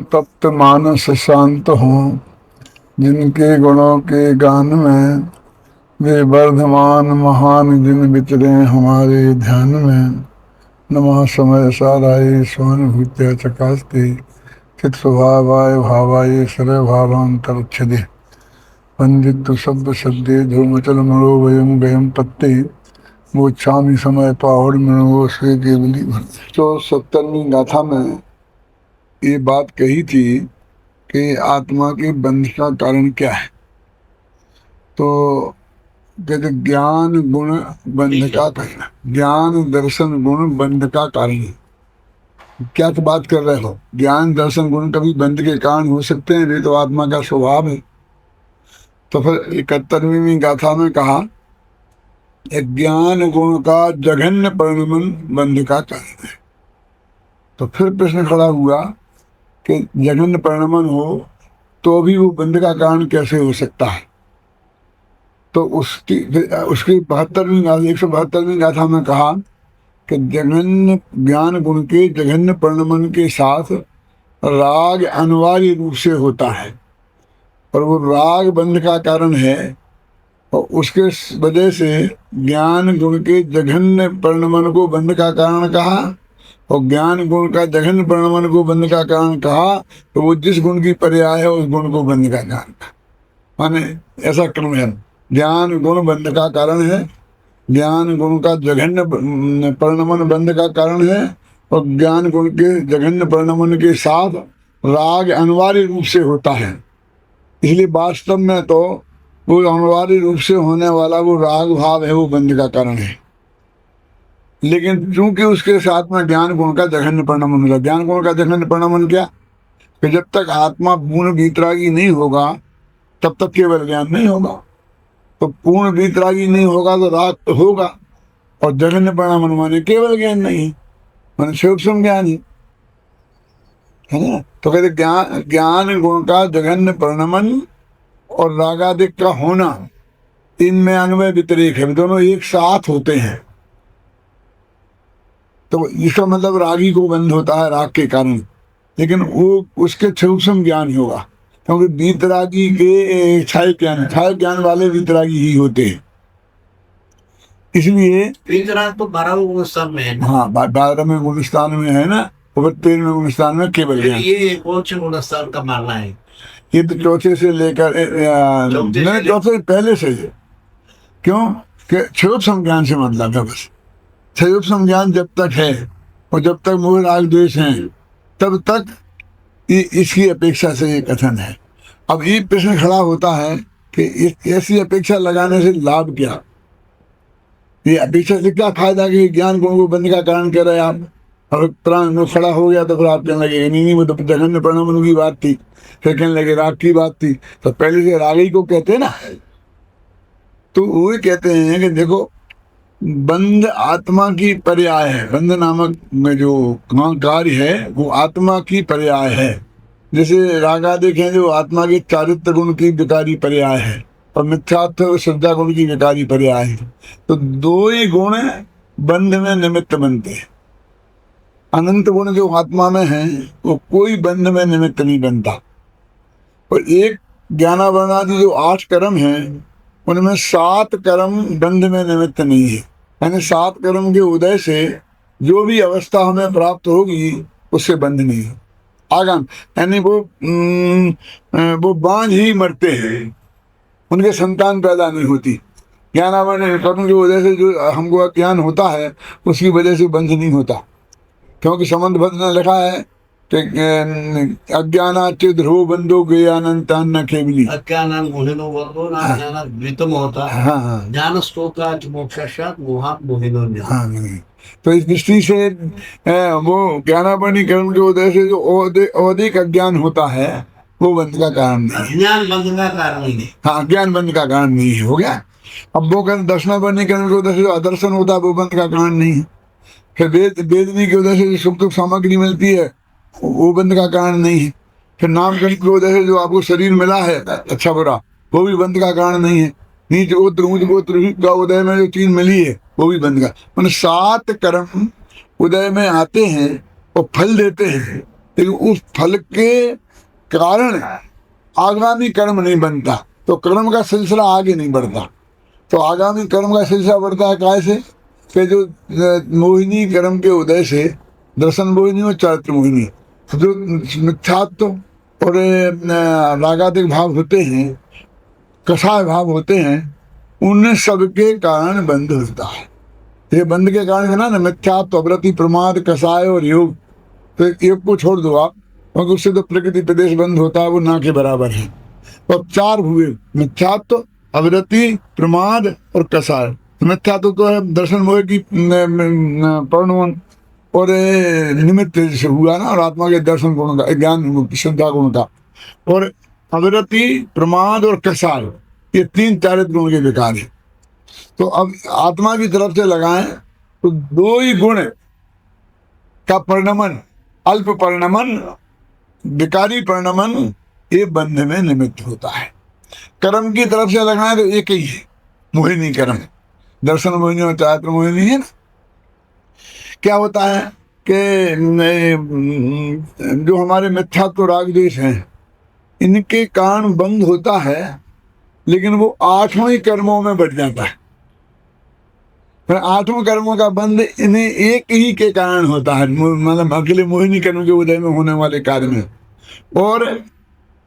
तप्त मानस शांत हों, जिनके गुणों के गान में वे वर्धमान महान जिन विचरे हमारे ध्यान में। नमः समय साराय स्वानुभूत्या चकास्ते, चित स्वभावाय भावाय सर्व भावांतरच्छदे। पंडित शब्द सद्दे ध्रुवचल मरो वयम गयम पत्ते, वो छामी समय पाहुड़ मणो से केवली भरते। तो 70वीं गाथा में ये बात कही थी कि आत्मा के बंध का कारण क्या है। तो कहते ज्ञान गुण बंध का कारण, ज्ञान दर्शन गुण बंध का कारण है। क्या तो बात कर रहे हो, ज्ञान दर्शन गुण कभी बंध के कारण हो सकते हैं? ये तो आत्मा का स्वभाव है। तो फिर 71वीं गाथा में कहा ज्ञान गुण का जघन्य परिणमन बंध का कारण है। तो फिर प्रश्न खड़ा हुआ कि जघन्य परिणमन हो तो भी वो बंध का कारण कैसे हो सकता है। तो उसकी 172वीं गाथा में कहा कि जघन्य ज्ञान गुण के जघन्य परिणमन के साथ राग अनिवार्य रूप से होता है, और वो राग बंध का कारण है। और उसके वजह से ज्ञान गुण के जघन्य परिणमन को बंध का कारण कहा, और ज्ञान गुण का जघन्य परिणमन को बंध का कारण कहा। तो वो जिस गुण की पर्याय है उस गुण को बंध का कारण कहा। माने ऐसा क्रम है, ज्ञान गुण बंध का कारण है, ज्ञान गुण का जघन्य परिणमन बंध का कारण है, और ज्ञान गुण के जघन्य परिणमन के साथ राग अनिवार्य रूप से होता है। इसलिए वास्तव में तो वो अनिवार्य रूप से होने वाला वो राग भाव है, वो बंध का कारण है। लेकिन चूंकि उसके साथ में ज्ञान गुण का जघन्य परिणमन होगा। ज्ञान गुण का जघन्य परिणमन क्या कि जब तक आत्मा पूर्ण वीतरागी नहीं होगा तब तक केवल ज्ञान नहीं होगा। तो पूर्ण वीतरागी नहीं होगा तो राग तो होगा, और जघन्य परिणमन माने केवल ज्ञान नहीं, माने सूक्ष्म ज्ञान है ना। तो कहते ज्ञान गुण का जघन्य परिणमन और रागादिक का होना, इनमें अन्वय व्यतिरेक है, दोनों एक साथ होते हैं। तो इसका मतलब रागी को बंध होता है राग के कारण, लेकिन वो उसके सूक्ष्म ज्ञान होगा, क्योंकि वीतरागी के छाय ज्ञान वाले वीतरागी ही होते हैं। इसलिए वीतराग तो 12वें गुणस्थान में है। हाँ, 12वें गुणस्थान में है ना, और 13वें गुणस्थान में केवल ज्ञान। ये कौन से गुणस्थान का मानना है? ये तो चौथे से लेकर चौथे से पहले से है। क्यों कि सूक्ष्म ज्ञान से मतलब है बस। सूक्ष्म ज्ञान जब तक है और जब तक मोह राग द्वेष है तब तक इसकी अपेक्षा से ये कथन है। अब ये प्रश्न खड़ा होता है कि ऐसी अपेक्षा लगाने से लाभ क्या, ये अपेक्षा से क्या फायदा कि ज्ञान गुण को बंद का कारण कह रहे आप। और प्राण में खड़ा हो गया तो फिर आप कहने लगे नहीं वो तो जघन्य परिणमन की बात थी, फिर कहने लगे राग की बात थी। तो पहले से राग ही को कहते हैं ना। तो वो कहते हैं कि देखो बंध आत्मा की पर्याय है, बंध नामक में जो कार्य है वो आत्मा की पर्याय है। जैसे रागादिक है जो आत्मा के चारित्र गुण की विकारी पर्याय है, और मिथ्यात्व श्रद्धा गुण की विकारी पर्याय है। तो दो ही गुण बंध में निमित्त बनते हैं। अनंत गुण जो आत्मा में है वो कोई बंध में निमित्त नहीं बनता। और एक ज्ञानावरणादि जो 8 कर्म है उनमें 7 कर्म बंध में निमित्त नहीं है। यानी 7 कर्म के उदय से जो भी अवस्था हमें प्राप्त होगी उससे बंध नहीं है। आगम यानी वो बांझ ही मरते हैं, उनके संतान पैदा नहीं होती। ज्ञानावरण कर्म की वजह से जो हमको ज्ञान होता है उसकी वजह से बंध नहीं होता, क्योंकि संबंध भद्र ने लिखा है कि अज्ञानाच्च ध्रुव बंधो ज्ञानंतान न केवली। अज्ञानान मोहिनो बंधो न ज्ञानात द्वितम होता है। हाँ ज्ञान स्तोत्राच मोक्षात् मोहात् मोहिनो निधनम्। हाँ। तो इस दृष्टि से वो ज्ञानावरणी कर्म की वजह से जो अधिक अज्ञान होता है वो बंध का कारण नहीं। ज्ञान बंध का कारण नहीं है। हाँ, ज्ञान बंध का कारण नहीं है। हो गया। अब वो कहते दर्शनावरणी कर्म की वजह से जो अदर्शन होता है वो बंध का कारण नहीं है। फिर वेदनी की वजह से जो सुख दुख सामग्री मिलती है वो बंध का कारण नहीं है। फिर नामकरण की वजह से जो आपको शरीर मिला है अच्छा बुरा वो भी बंध का कारण नहीं है। नीच गोत्र ऊंच गोत्र का उदय में जो चीज मिली है वो भी बंध का। मैंने 7 कर्म उदय में आते हैं और फल देते हैं, लेकिन उस फल के कारण आगामी कर्म नहीं बनता, तो कर्म का सिलसिला आगे नहीं बढ़ता। तो आगामी कर्म का सिलसिला बढ़ता है कैसे? कि जो मोहिनी कर्म के उदय से दर्शन मोहिनी और चारित्र मोहिनी, जो मिथ्यात्व और रागादिक भाव होते हैं, कषाय भाव होते हैं, उन सब के कारण बंध होता है। ये बंध के कारण है ना मिथ्यात्व, अवृत्ति, प्रमाद, कषाय और योग। तो एक को छोड़ दो आप, क्योंकि उससे तो प्रकृति प्रदेश बंद होता है, वो ना के बराबर है। तो अब चार हुए, मिथ्यात्व, अवृत्ति, प्रमाद और कषाय। मिथ्यात्व तो है दर्शन मोह की परिणमन और निमित्त से हुआ ना, और आत्मा के दर्शन गुण का, ज्ञान श्रद्धा गुण का। और अवृत्ति, प्रमाद और कषाय, ये तीन चारित्र गुण के विकार है। तो अब आत्मा की तरफ से लगाएं तो दो ही गुण का परिणमन, अल्प परिणमन, विकारी परिणमन, ये बंध में निमित्त होता है। कर्म की तरफ से लगाएं तो एक ही है, मोहिनी कर्म, दर्शन मोहिनी और चारित्र मोहिनी है ना। क्या होता है कि जो हमारे मिथ्यात्व राग द्वेष हैं, इनके कारण बंध होता है, लेकिन वो आठों ही कर्मों में बढ़ जाता है। फिर आठों कर्मों का बंध इन्हें एक ही के कारण होता है, मतलब अकेले मोहिनी कर्म के उदय में होने वाले कार्य में। और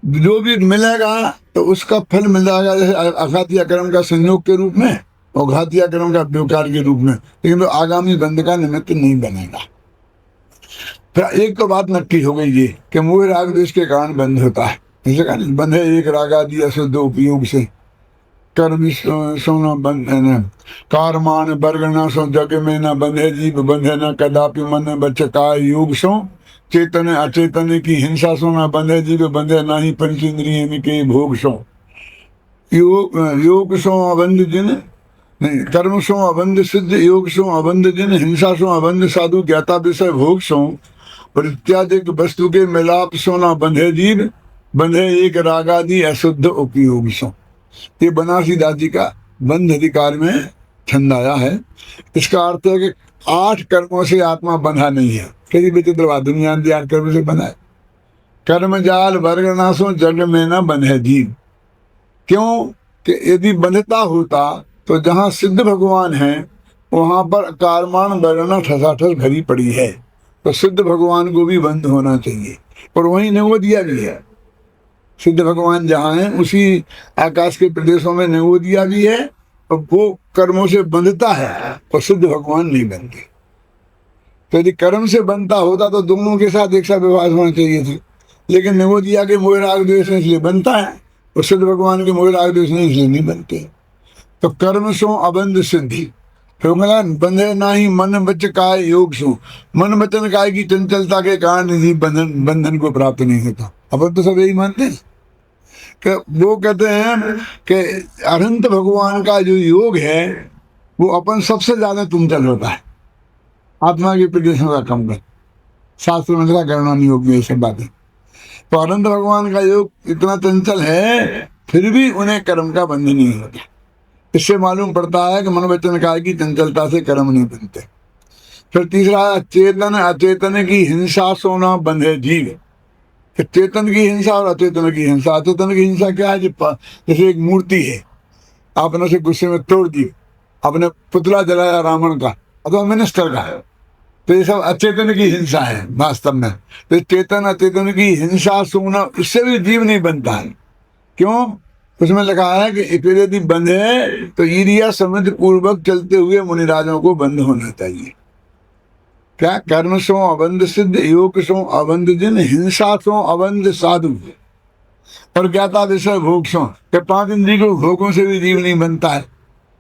जो भी मिलेगा तो उसका फल मिल जाएगा, जैसे अघातिया कर्म का संयोग के रूप में और घातिया कर्म का व्योकार के रूप में, लेकिन तो आगामी बंध का निमित्त नहीं बनेगा। फिर एक तो बात नक्की हो गई ये कि मोह राग द्वेष के कारण बंध होता है। जैसे कहा बंध है एक रागादि अशुद्ध उपयोग से, कर्म सोना बंध न कारमान बरगना सो जग में न बंधे जीव बंधे न कदापि मन बचकाय योग सो चेतन अचेतन की हिंसा सो न बंधे जीव बंधे न ही पंचेंद्रिय के भोग सो। योग सो अबंध जिन नहीं, कर्म सो अबंध सिद्ध, योग सो अबंध जिन, हिंसा सो अबंध साधु, ज्ञाता विषय भोग सो और इत्यादि वस्तु के मिलाप सो न बंधे जीव बंधे एक रागादि अशुद्ध उपयोग सो। ये बनारसी दास जी का बंध अधिकार में छंद आया है। इसका अर्थ है कि 8 कर्मों से आत्मा बंधा नहीं है। कई विचित्र बात, दुनिया 8 कर्म से बंधा है। कर्म जाल वर्ग नासो जग में न बंधे जीव। क्यों कि यदि बंधता होता तो जहाँ सिद्ध भगवान है वहां पर कारमान वर्णना ठसाठस भरी पड़ी है, तो सिद्ध भगवान को भी बंद होना चाहिए। और वहीं नवोदिया भी है, सिद्ध भगवान जहाँ हैं उसी आकाश के प्रदेशों में नवोदिया भी है, और वो कर्मों से बंधता है और सिद्ध भगवान नहीं बनते। तो यदि कर्म से बनता होता तो दोनों के साथ एक साथ विवाह होना चाहिए थी, लेकिन नवोदिया के मोह राग द्वेष इसलिए बनता है और सिद्ध भगवान के मोह राग द्वेष नहीं इसलिए नहीं बनते। तो कर्म सो अबंध सिद्धि, फिर बंधे ना ही मन वच काय योग सो। मन वचन काय की चंचलता के कारण ही बंधन को प्राप्त नहीं होता। अपन तो सब यही मानते हैं कि वो कहते हैं कि अनंत भगवान का जो योग है वो अपन सबसे ज्यादा चंचल होता है, आत्मा की प्रकृति का कम कर, शास्त्र में लिखा गणना नहीं होगी ये सब बातें। तो अनंत भगवान का योग इतना चंचल है फिर भी उन्हें कर्म का बंधन नहीं होता। इससे मालूम पड़ता है कि मन वचन काय की चंचलता से कर्म नहीं बनते। फिर तीसरा, चेतन अचेतन की हिंसा सोना बंधे जीव। चेतन की हिंसा और अचेतन की हिंसा। अचेतन की हिंसा क्या है? जैसे एक मूर्ति है, आपने उसे गुस्से में तोड़ दी, आपने पुतला जलाया रावण का अथवा मिनिस्टर का, तो ये सब अचेतन की हिंसा है वास्तव में। तो चेतन अचेतन की हिंसा सोना, इससे भी जीव नहीं बनता है। क्यों? उसमें लिखा है कि फिर यदि बंधे तो ईरिया समझ पूर्वक चलते हुए मुनिराजों को बंद होना चाहिए। क्या? कर्म सो अबंध सिद्ध, योग सो अबंध जिन, हिंसा सो अबंध साधु और ज्ञाता विषय भोग सो। 5 इंद्रिय को भोगों से भी जीव नहीं बनता है।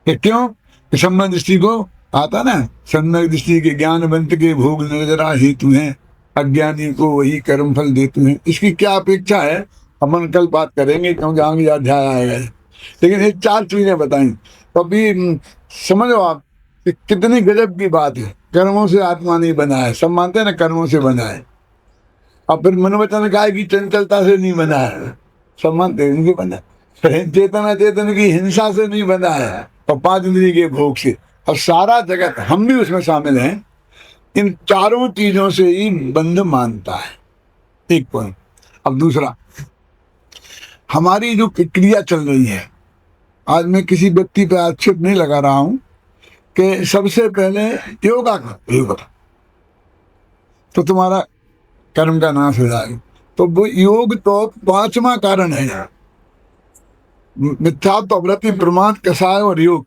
कि क्यों? कि सम्यक दृष्टि को आता ना, सम्यक दृष्टि के ज्ञानवंत के भोग नजरा हेतु हैं, अज्ञानी को वही कर्म फल देते हैं। इसकी क्या अपेक्षा है अपन कल बात करेंगे, क्योंकि आगे अध्याय आएगा। लेकिन ये 4 चीजें बताई तो अभी समझो आप कि कितनी गजब की बात है। कर्मों से आत्मा नहीं बना है, सब मानते हैं ना कर्मों से बना है। अब फिर मन वचन काय की चंचलता से नहीं बना है, सब मानते हैं इनके बना। चेतन अचेतन की हिंसा से नहीं बना है और 5 इंद्रिय के भोग से। और सारा जगत, हम भी उसमें शामिल हैं, इन 4 चीजों से ही बंध मानता है। एक पॉइंट। अब दूसरा, हमारी जो क्रिया चल रही है, आज मैं किसी व्यक्ति पर आक्षेप नहीं लगा रहा हूं कि सबसे पहले योगा करो, योगा तो तुम्हारा कर्म का नाश हो जाएगा। तो वो योग तो पांचवा कारण है, मिथ्यात्व, अवृत्ति, प्रमाद, कषाय और योग।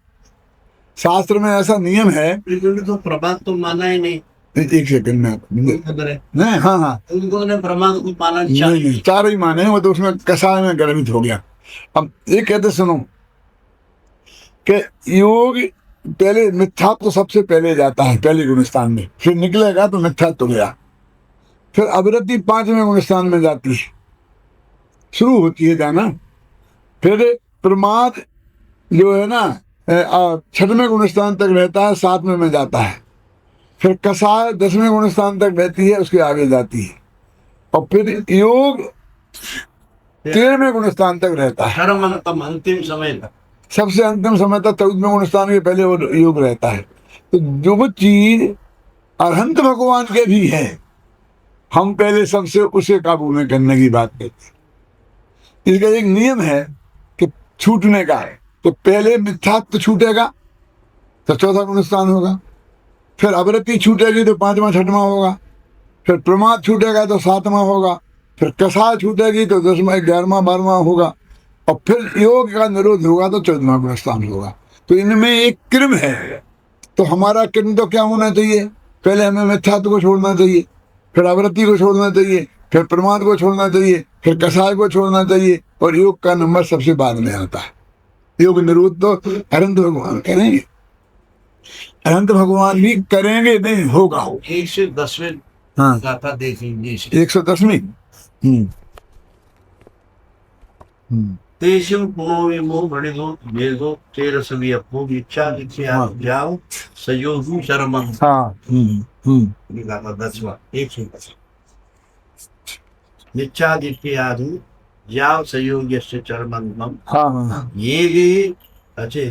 शास्त्र में ऐसा नियम है। इन्होंने तो प्रमाद तो माना ही नहीं। एक सेकंड में नहीं, हाँ हाँ, उन्होंने प्रमाद को माना नहीं नहीं, चारों ही माने, वो तो उसमें कषाय में गर्भित हो गया। अब ये कहते सुनो कि योग पहले मिथ्यात्व तो सबसे पहले जाता है पहले गुणस्थान में, फिर निकलेगा तो मिथ्यात्व तो गया, फिर अवृत्ति पांचवें गुणस्थान में जाती है, शुरू होती है जाना, फिर प्रमाद जो है ना छठवें गुणस्थान तक रहता है, सातवें में जाता है, फिर कषाय 10वें गुणस्थान तक रहती है, उसके आगे जाती है, और फिर योग 13वें गुणस्थान तक रहता है, अंतिम समय तक, सबसे अंतिम समय तक 14वें गुणस्थान के पहले वो योग रहता है। तो जो चीज अरहंत भगवान के भी है, हम पहले सबसे उसे काबू में करने की बात करते हैं। इसका एक नियम है कि छूटने का है, तो पहले मिथ्यात्व छूटेगा तो चौथा गुणस्थान होगा, फिर अवृत्ति छूटेगी तो पांचवा छठवां होगा, फिर प्रमाद छूटेगा तो सातवां होगा, फिर कषाय छूटेगी तो 10वां 11वां 12वां होगा, और फिर योग का निरोध होगा तो 14वां गुणस्थान होगा। तो इनमें एक क्रम है। तो हमारा क्रम तो क्या होना चाहिए? पहले हमें मिथ्यात्व को छोड़ना चाहिए, फिर अवृत्ति को छोड़ना चाहिए, फिर प्रमाद को छोड़ना चाहिए, फिर कषाय को छोड़ना चाहिए, और योग का नंबर सबसे बाद में आता है। योग निरोध तो अनंत भगवान करेंगे, अनंत भगवान भी करेंगे, नहीं होगा। 110वें हाँ, गाथा देख लीजिए, 110वीं। तेषु पुनोविमो भणिदो वेदो तेरसवि अपो विच्छा विच्छा जाओ सयोगी शर्मा। हाँ, गाथा 10वां 110। नित्यादित्यादि जाव संयोग्यस्य चरमंतम। हाँ, ये भी अच्छे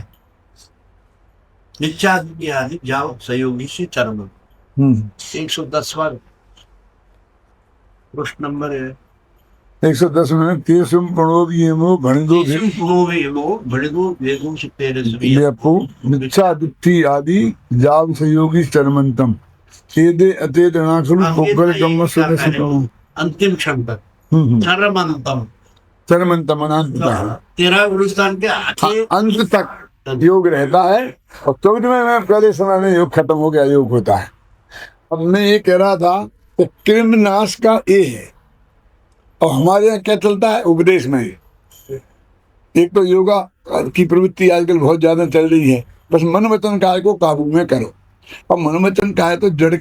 नित्यादित्यादि जाव संयोगी से चरमंतम। 110वां प्रश्न नंबर है 110 में तेसुम प्रणोवियमो भणिदो तेषु पुनोविमो भणिदो वेदो तेरसवि अपो मिथ्यादित्य आदि जाव संयोगी चरमंतम एदे अतेद अनाखुल पोकल कम्म सुदसुतम। अंतिम क्षण तक चरमंतम, चरमंतम अनंत 13 गुणस्थान के आखिर अंत तक योग रहता है, और 14वें में पहले समय में योग खत्म हो गया, योग होता है। अब मैं ये कह रहा था कि क्रम नाश का ये है, और हमारे यहाँ क्या चलता है उपदेश में, एक तो योगा की प्रवृत्ति आजकल बहुत ज्यादा चल रही है, बस मन वचन काय को काबू में करो। और मन वचन काय तो जड़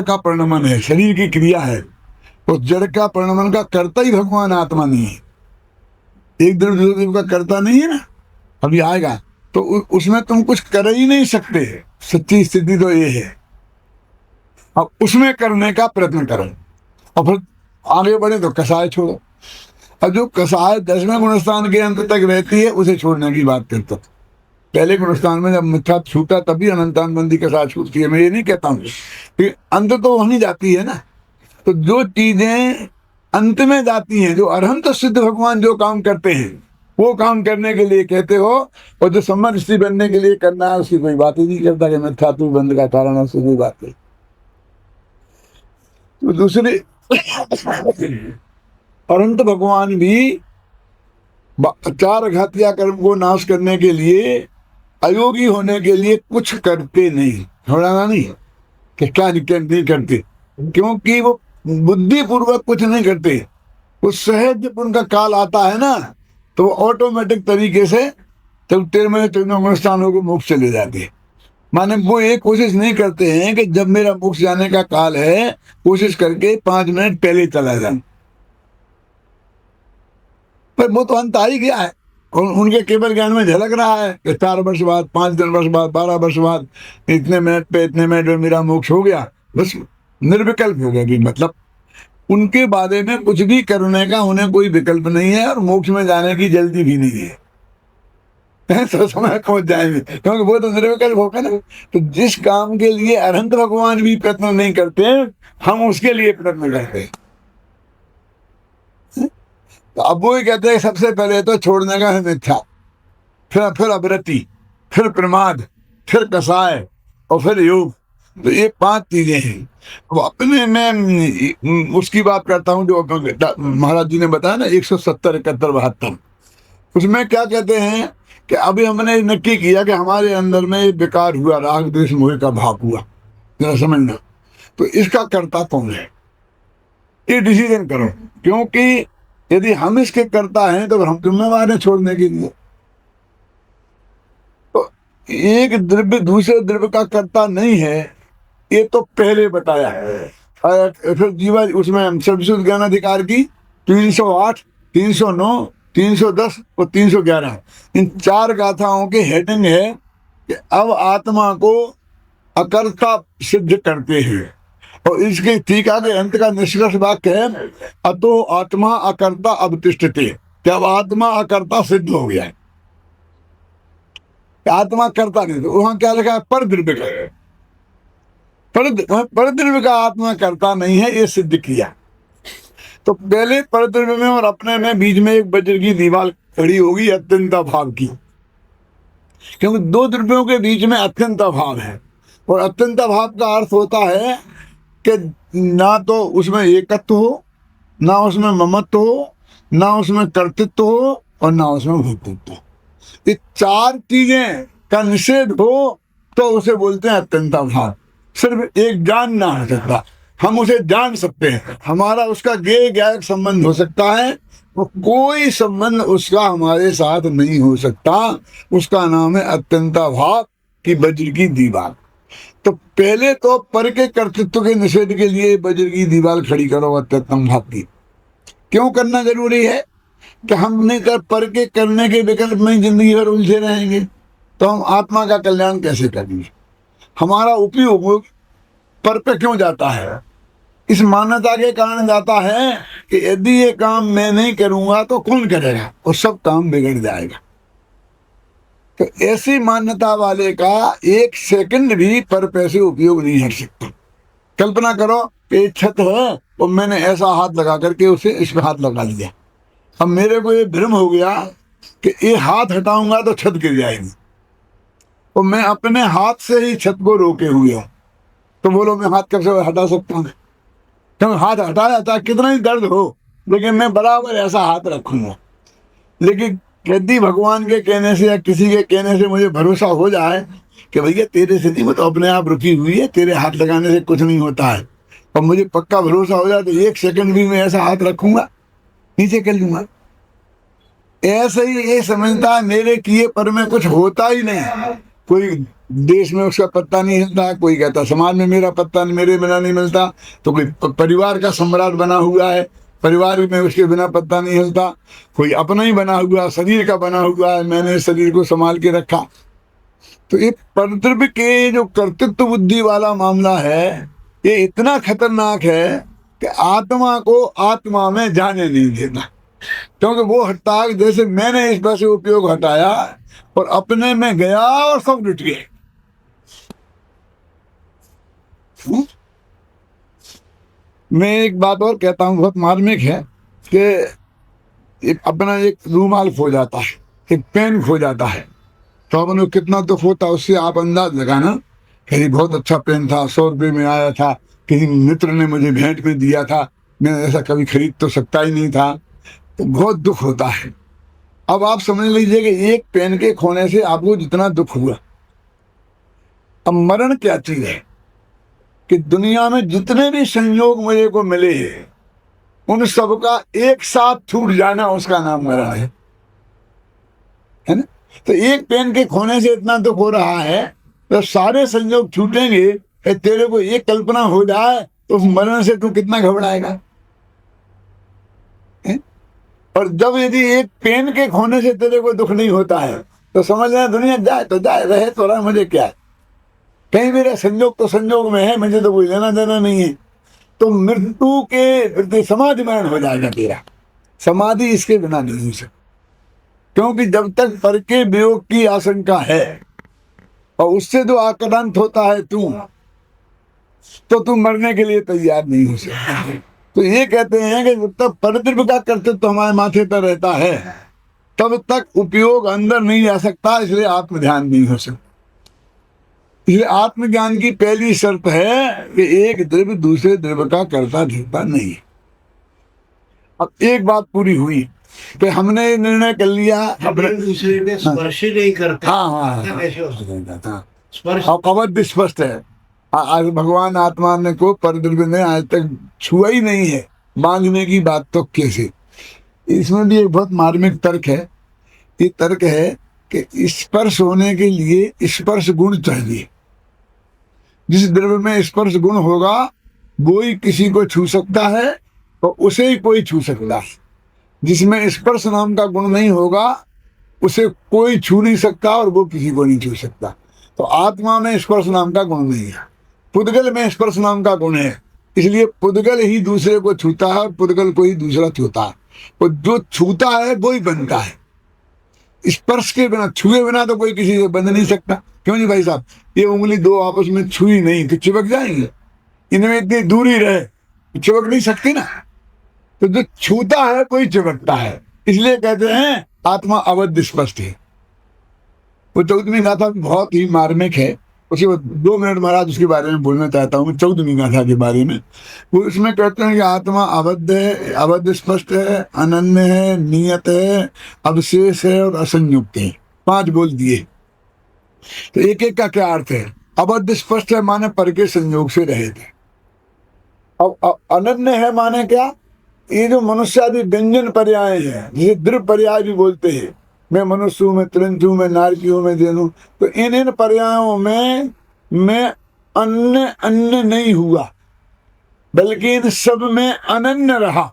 का परिणमन है, शरीर की क्रिया है, उस जड़ का परिणमन का कर्ता ही भगवान आत्मा नहीं है, एक दिन दो दिन का कर्ता नहीं है ना, अभी आएगा तो उसमें तुम कुछ कर ही नहीं सकते। सच्ची स्थिति तो ये है। अब उसमें करने का प्रयत्न करो, और फिर आगे बढ़े तो कषाय छोड़ो। अब जो कषाय 10वें गुणस्थान के अंत तक रहती है, उसे छोड़ने की बात करता। पहले गुणस्थान में जब मिथ्या छूटा तभी अनंतान बंदी कषाय छूटती है। मैं ये नहीं कहता हूँ कि अंत तो वहीं जाती है ना। तो जो चीजें अंत में जाती हैं, जो अरहंत सिद्ध भगवान जो काम करते हैं, वो काम करने के लिए कहते हो, और जो समर्थ बनने के लिए करना है उसकी कोई बात ही नहीं करता कि मिथ्यात्व बंद का कारण है, उसकी कोई बात नहीं। तो दूसरे अनंत भगवान भी चार घातिया कर्म को नाश करने के लिए, अयोगी होने के लिए कुछ करते नहीं, घबराना नहीं कि क्या नहीं करते, क्योंकि वो बुद्धि पूर्वक कुछ नहीं करते। वो सहज जब उनका काल आता है ना, तो ऑटोमेटिक तरीके से तब 13वें गुणस्थान होकर मोक्ष चले जाते हैं। माने वो ये कोशिश नहीं करते हैं कि जब मेरा मोक्ष जाने का काल है, कोशिश करके 5 मिनट पहले चला जाए, पर वो तो अंत आ ही गया है। और उनके केवल ज्ञान में झलक रहा है कि 4 वर्ष बाद, 5 वर्ष बाद, 12 वर्ष बाद, इतने मिनट में मेरा मोक्ष हो गया, बस निर्विकल्प हो गया। मतलब उनके बारे में कुछ भी करने का उन्हें कोई विकल्प नहीं है, और मोक्ष में जाने की जल्दी भी नहीं है। तो समय पहुंच जाएंगे, क्योंकि वो तो निर्विकल्प होगा ना। तो जिस काम के लिए अरहंत भगवान भी प्रयत्न नहीं करते, हम उसके लिए प्रयत्न करते हैं। तो अब वो ही कहते हैं सबसे पहले तो छोड़ने का है मिथ्या, फिर अवृत्ति, फिर प्रमाद, फिर कसाय और फिर योग। तो ये 5 चीजें हैं। अब अपने में उसकी बात करता हूँ जो महाराज जी ने बताया ना 170, 71, 72, उसमें क्या कहते हैं कि अभी हमने नक्की किया कि हमारे अंदर में विकार हुआ, राग द्वेष मोह का भाव हुआ, जरा समझना। तो इसका कर्ता कौन है ये डिसीजन करो, क्योंकि यदि हम इसके कर्ता हैं तो हम जिम्मेवार हैं छोड़ने के लिए। तो एक द्रव्य दूसरे द्रव्य का कर्ता नहीं है, ये तो पहले बताया है। और फिर जीवा उसमें सर्वशुद्ध ज्ञान अधिकार की 308, 309, 310 और 311 इन 4 गाथाओं के हेडिंग है कि अब आत्मा को अकर्ता सिद्ध करते हैं। और इसके टीका के अंत का निष्कर्ष वाक्य है अतो आत्मा अकर्ता अवतिष्ठते, क्या अब आत्मा अकर्ता सिद्ध हो गया है, आत्मा करता नहीं। तो वहां क्या लिखा है, पर द्रव्य का, पर द्रव्य का आत्मा करता नहीं है, ये सिद्ध किया। तो पहले पर द्रव्य में और अपने में बीच में एक वज्र की दीवार खड़ी होगी अत्यंत भाव की, क्योंकि 2 द्रव्यों के बीच में अत्यंत भाव है। और अत्यंत भाव का अर्थ होता है कि ना तो उसमें एकत्व हो, ना उसमें ममत्व हो, ना उसमें कर्तृत्व हो और ना उसमें भोक्तृत्व हो। ये 4 चीजें का निषेध हो तो उसे बोलते हैं अत्यंत भाव। सिर्फ एक जान ना हो सकता, हम उसे जान सकते हैं, हमारा उसका गेय ज्ञायक संबंध हो सकता है, वो कोई संबंध उसका हमारे साथ नहीं हो सकता। उसका नाम है अत्यंत भाव की वज्र की दीवार। तो पहले तो पर के कर्तृत्व के निषेध के लिए वज्र की दीवार खड़ी करो अत्यंतम भाव की। क्यों करना जरूरी है कि हम नहीं कर पर के करने के विकल्प में जिंदगी भर उलझे रहेंगे तो हम आत्मा का कल्याण कैसे करेंगे। हमारा उपयोग पर पे क्यों जाता है, इस मान्यता के कारण जाता है कि यदि ये काम मैं नहीं करूंगा तो कौन करेगा और सब काम बिगड़ जाएगा। तो ऐसी मान्यता वाले का 1 सेकंड भी पर पैसे उपयोग नहीं हट सकता। कल्पना करो कि छत है और मैंने ऐसा हाथ लगा करके उसे इस पे हाथ लगा लिया। अब मेरे को ये भ्रम हो गया कि ये हाथ हटाऊंगा तो छत गिर जाएगी, और मैं अपने हाथ से ही छत को रोके हुए हूं। तो बोलो मैं हाथ कैसे हटा सकता हूँ? तो हाथ हटाया था कितना ही दर्द हो, लेकिन मैं बराबर ऐसा हाथ रखूंगा। लेकिन यदि भगवान के कहने से या किसी के कहने से मुझे भरोसा हो जाए कि भैया तेरे से नहीं, वो तो अपने आप रुकी हुई है, तेरे हाथ लगाने से कुछ नहीं होता है, और मुझे पक्का भरोसा हो जाए तो 1 सेकंड भी मैं ऐसा हाथ रखूंगा, नीचे कर लूंगा। ऐसे ही ये समझता है मेरे किए पर में कुछ होता ही नहीं। कोई देश में उसका पत्ता नहीं हिलता, कोई कहता समाज में मेरा पत्ता मेरे बिना नहीं मिलता, तो कोई परिवार का सम्राट बना हुआ है, परिवार में उसके बिना पत्ता नहीं हिलता, कोई अपना ही बना हुआ, शरीर का बना हुआ है, मैंने शरीर को संभाल के रखा। तो ये परद्रव्य के जो कर्तृत्व बुद्धि वाला मामला है ये इतना खतरनाक है कि आत्मा को आत्मा में जाने नहीं देता, क्योंकि वो हटता है जैसे मैंने इस बस उपयोग हटाया और अपने में गया और सब लुट गए। मैं एक बात और कहता हूँ, बहुत मार्मिक है कि अपना एक रूमाल खो जाता है, एक पेन खो जाता है, तो अपने कितना दुख होता है उससे आप अंदाज लगाना। कहीं बहुत अच्छा पेन था, 100 रुपये में आया था, किसी मित्र ने मुझे भेंट में दिया था, मैं ऐसा कभी खरीद तो सकता ही नहीं था, तो बहुत दुख होता है। अब आप समझ लीजिए कि एक पेन के खोने से आपको जितना दुख हुआ। अब मरण क्या चीज है कि दुनिया में जितने भी संयोग मुझे को मिले उन सब का एक साथ छूट जाना, उसका नाम मरण है ना। तो एक पेन के खोने से इतना दुख हो रहा है, तो सारे संयोग छूटेंगे, तेरे को एक कल्पना हो जाए तो उस मरण से तू कितना घबराएगा। और जब यदि एक पेन के खोने से तेरे को दुख नहीं होता है तो समझ लेना दुनिया जाए तो जाए, रहे तो रहा, मुझे क्या है, कहीं मेरा संयोग तो संयोग में है, मुझे तो कोई लेना देना नहीं है। तो मृत्यु के प्रति समाधि मरण हो जाएगा तेरा, समाधि इसके बिना नहीं हो सकती, क्योंकि जब तक पर के वियोग की आशंका है और उससे जो आक्रांत होता है तू, तो तू मरने के लिए तैयार नहीं हो सकता। तो ये कहते हैं कि जब तक परद्रव्य का कर्तृत्व हमारे माथे पर रहता है तब तक उपयोग अंदर नहीं आ सकता, इसलिए आत्म ध्यान नहीं हो सकता। इसलिए आत्मज्ञान की पहली शर्त है कि एक द्रव्य दूसरे द्रव्य का कर्ता धरता नहीं है। अब एक बात पूरी हुई कि हमने निर्णय कर लिया अपने दूसरे में स्पर्श ही नहीं करते। हाँ हाँ क्या कैसे हो सकता है? हाँ, स्पर्श अब अवध स्पष्ट है। आज भगवान आत्मा ने को परद्रव्य ने आज तक छुआ ही नहीं है, मांगने की बात तो कैसे। इसमें भी एक बहुत मार्मिक तर्क है। ये तर्क है कि स्पर्श होने के लिए स्पर्श गुण चाहिए। जिस द्रव्य में स्पर्श गुण होगा वो ही किसी को छू सकता है और उसे ही कोई छू सकता है। जिसमें स्पर्श नाम का गुण नहीं होगा उसे कोई छू नहीं सकता और वो किसी को नहीं छू सकता। तो आत्मा में स्पर्श नाम का गुण नहीं है, पुद्गल में स्पर्श नाम का गुण है, इसलिए पुद्गल ही दूसरे को छूता है और पुद्गल को ही दूसरा छूता है। और जो छूता है वो ही बनता है। स्पर्श के बिना, छुए बिना तो कोई किसी से बंध नहीं सकता। क्यों जी भाई साहब, ये उंगली दो आपस में छुई नहीं तो चिपक जाएंगे, इनमें इतनी दूरी रहे चिपक नहीं सकती ना। तो जो छूता है कोई चिपकता है, इसलिए कहते हैं आत्मा अवध स्पष्ट है। वो 14वीं गाथा बहुत ही मार्मिक है, उसी 2 मिनट महाराज उसके बारे में बोलना चाहता हूँ मैं, 14वीं गाथा के बारे में। वो इसमें कहते हैं कि आत्मा अवध है, अवध स्पष्ट है, अनन्य है, नियत है, अवशेष है और असंयुक्त है। 5 बोल दिए। तो एक एक का क्या अर्थ है? अवध स्पष्ट है माने पर के संयोग से रहित है। अब अनन्य है माने क्या? ये जो मनुष्य आदि व्यंजन पर्याय है, जिसे द्रव्य पर्याय भी बोलते हैं, मैं मनुष्य हूँ, मैं त्रिंच हूँ, मैं नारकी हूँ, मैं देन हूँ, तो इन पर्यायों में मैं अन्य नहीं हुआ, बल्कि इन सब में अनन्य रहा,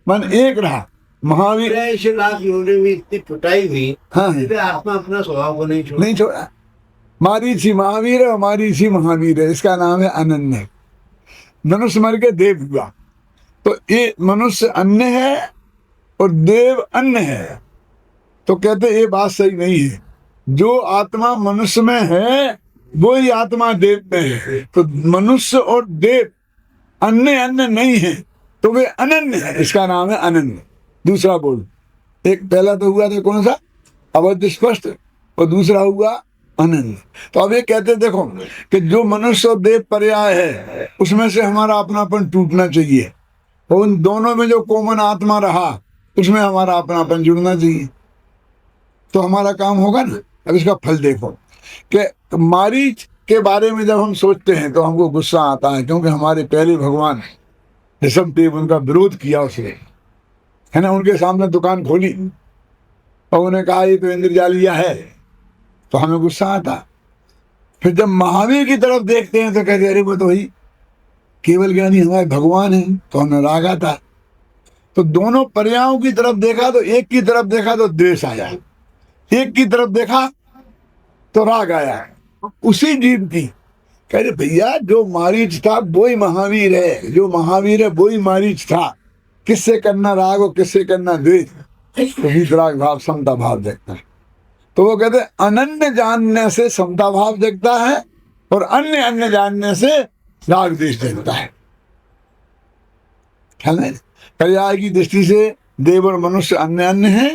मन एक रहा। महावीर ऐसे लाख योनि में इतनी पिटाई हुई, हाँ इसलिए आत्मा अपना स्वभाव को नहीं छोड़ा। मारीची महावीर है और मारीची महावीर है, इसका नाम है अनन्य। मनुष्य मर के देव हुआ, तो ये मनुष्य अन्य है और देव अन्य है। तो कहते ये बात सही नहीं है। जो आत्मा मनुष्य में है वो ही आत्मा देव में है। तो मनुष्य और देव अन्य नहीं है, तो वे अनन्य है, इसका नाम है अनन्य। दूसरा बोल, एक पहला तो हुआ था कौन सा? अवध स्पष्ट, और दूसरा हुआ अनन्य। तो अब ये कहते देखो कि जो मनुष्य और देव पर्याय है उसमें से हमारा अपनापन टूटना चाहिए, और उन दोनों में जो कॉमन आत्मा रहा उसमें हमारा अपनापन जुड़ना चाहिए, तो हमारा काम होगा ना। अब इसका फल देखो कि मारीच के बारे में जब हम सोचते हैं तो हमको गुस्सा आता है, क्योंकि हमारे पहले भगवान ऋषभदेव उनका विरोध किया उसने, है ना। उनके सामने दुकान खोली और उन्हें कहा ये तो इंद्रजालिया है, तो हमें गुस्सा आता। फिर जब महावीर की तरफ देखते हैं तो कहते अरे वो तो वही केवल ज्ञानी हमारे भगवान है, तो हमें राग आता। तो दोनों पर्यायों की तरफ देखा तो एक की तरफ देखा तो द्वेष आया, एक की तरफ देखा तो राग आया। उसी जीव की कह रहे भैया जो मारीच था वो ही महावीर है, जो महावीर है वो ही मारीच था। किससे करना राग और किससे करना द्वेष? तो वितराग भाव समता भाव देखता है। तो वो कहते अनन्य जानने से समता भाव देखता है और अन्य जानने से राग द्वेष देखता है। पर्याय की दृष्टि से देव और मनुष्य अन्य है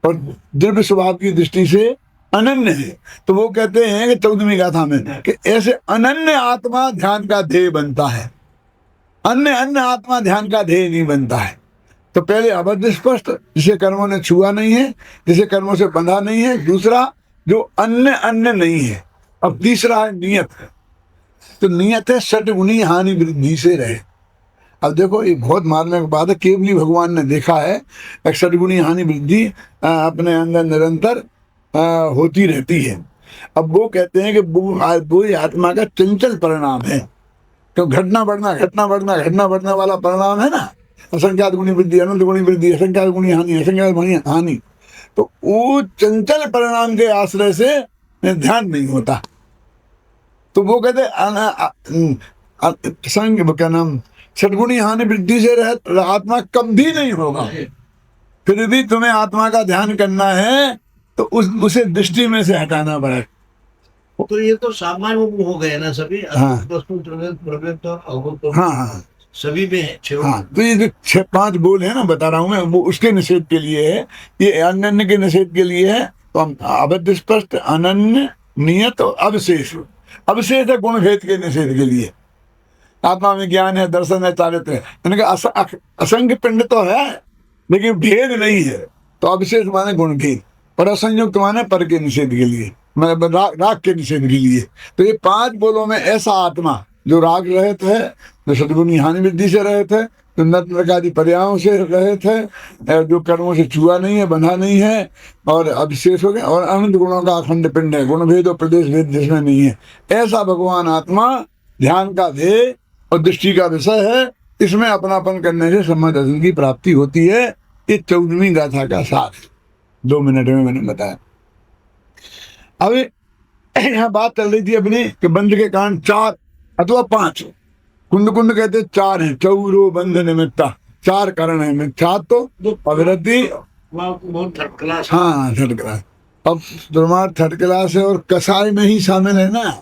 और द्रव्य स्वभाव की दृष्टि से अनन्य है। तो वो कहते हैं कि 14वीं गाथा में कि ऐसे अनन्य आत्मा ध्यान का ध्येय बनता है, अन्य आत्मा ध्यान का ध्येय नहीं बनता है। तो पहले अबद्ध स्पष्ट, जिसे कर्मों ने छुआ नहीं है, जिसे कर्मों से बंधा नहीं है। दूसरा जो अन्य नहीं है। अब तीसरा है नियत। तो नियत है षटगुणी हानि वृद्धि से रहे। अब देखो ये बहुत मार्मिक बात है, केवली भगवान ने देखा है षटगुणी हानि वृद्धि अपने अंदर निरंतर होती रहती है। अब वो कहते हैं कि वो आत्मा का चंचल परिणाम है, तो घटना बढ़ना वाला परिणाम है ना। असंख्यात गुणी वृद्धि, अनंत गुणी वृद्धि, असंख्यात गुणी हानि, असंख्यात गुणी हानि। तो वो चंचल परिणाम के आश्रय से ध्यान नहीं होता। तो वो कहते क्या नाम षटगुणी हानि वृद्धि से रह आत्मा कभी नहीं होगा। फिर भी तुम्हें आत्मा का ध्यान करना है तो उसे दृष्टि में से हटाना पड़ेगा। तो ये तो सामान्य हो गए ना सभी। हाँ तो हाँ, सभी में है छह। हाँ, तो ये जो 5 बोल है ना बता रहा हूं मैं, वो उसके निषेध के लिए है, ये अनन्य के निषेध के लिए है। तो हम अबद्ध स्पष्ट अनन्य नियत और अवशेष, अवशेष है गुण भेद के निषेध के लिए। आत्मा में ज्ञान है, दर्शन है, चारित्र है, इनका असंख्य पिंड तो है लेकिन भेद नहीं है। तो अविशेष माने गुण भेद, और असंयुक्त माने पर के निषेध के लिए, मतलब राग के निषेध के लिए। तो ये 5 बोलों में ऐसा आत्मा जो राग रहित है, जो सद्गुणी हानि वृद्धि से रहित है, जो नत्र आदि पर्यायों से रहित है, जो कर्मों से छुआ नहीं है, बंधा नहीं है, और अविशेष हो गए, और अनंत गुणों का अखंड पिंड है, गुण भेद और प्रदेश भेद जिसमें नहीं है, ऐसा भगवान आत्मा ध्यान का ध्येय और दृष्टि का विषय है। इसमें अपनापन करने से सम्यक दर्शन की प्राप्ति होती है। ये 14वीं गाथा का सार है, 2 मिनट में मैंने बताया। अब यहाँ बात चल रही थी अपनी कि बंध के कारण 4 अथवा 5, कुंड कुंड कहते 4 हैं, चौरो बंध निमित्ता, 4 कारण है। मिथ्यात्व तो अविरति, बहुत थर्ड क्लास। हाँ थर्ड क्लास। अब तुम्हारा थर्ड क्लास है, और कसाय में ही शामिल है ना,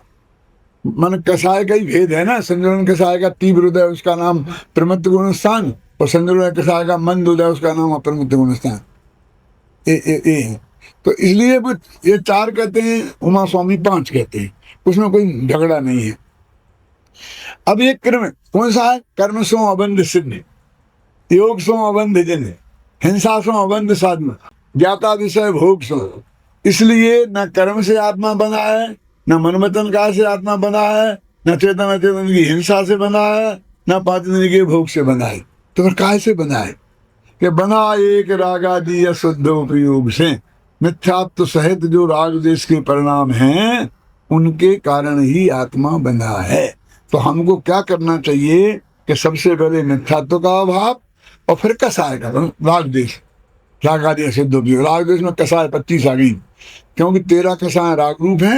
मन कसाय का ही भेद है ना। संजोलन कसाय का तीव्र उदय उसका नाम प्रमत्त गुण स्थान, और संजोलन कसाय का मंद उदय उसका नाम अप्रमत्त गुण स्थान। ए है। तो इसलिए वो ये 4 कहते हैं, उमा स्वामी 5 कहते हैं, उसमें कोई झगड़ा नहीं है। अब ये कर्म कौन सा है? कर्म सो अबंध सिद्ध, योग सो अबंध जन, हिंसा सो अबंध साधन, ज्ञाता विषय भोग सो। इसलिए न कर्म से आत्मा बना है, न मनमतन का से आत्मा बना है, न चेतन अचेतन की हिंसा से बना है, न पांच इंद्रिय के भोग से बना है। तो फिर काय से बना है? कि बना एक रागादि शुद्ध उपयोग से। मिथ्यात्व सहित जो राग देश के परिणाम हैं उनके कारण ही आत्मा बना है। तो हमको क्या करना चाहिए कि सबसे पहले मिथ्यात्व का अभाव, और फिर कसाय का राग देश, राग आदि सिद्ध उपयोग। राग देश में कसाय 25 आ गई, क्योंकि 13 कसाय राग रूप है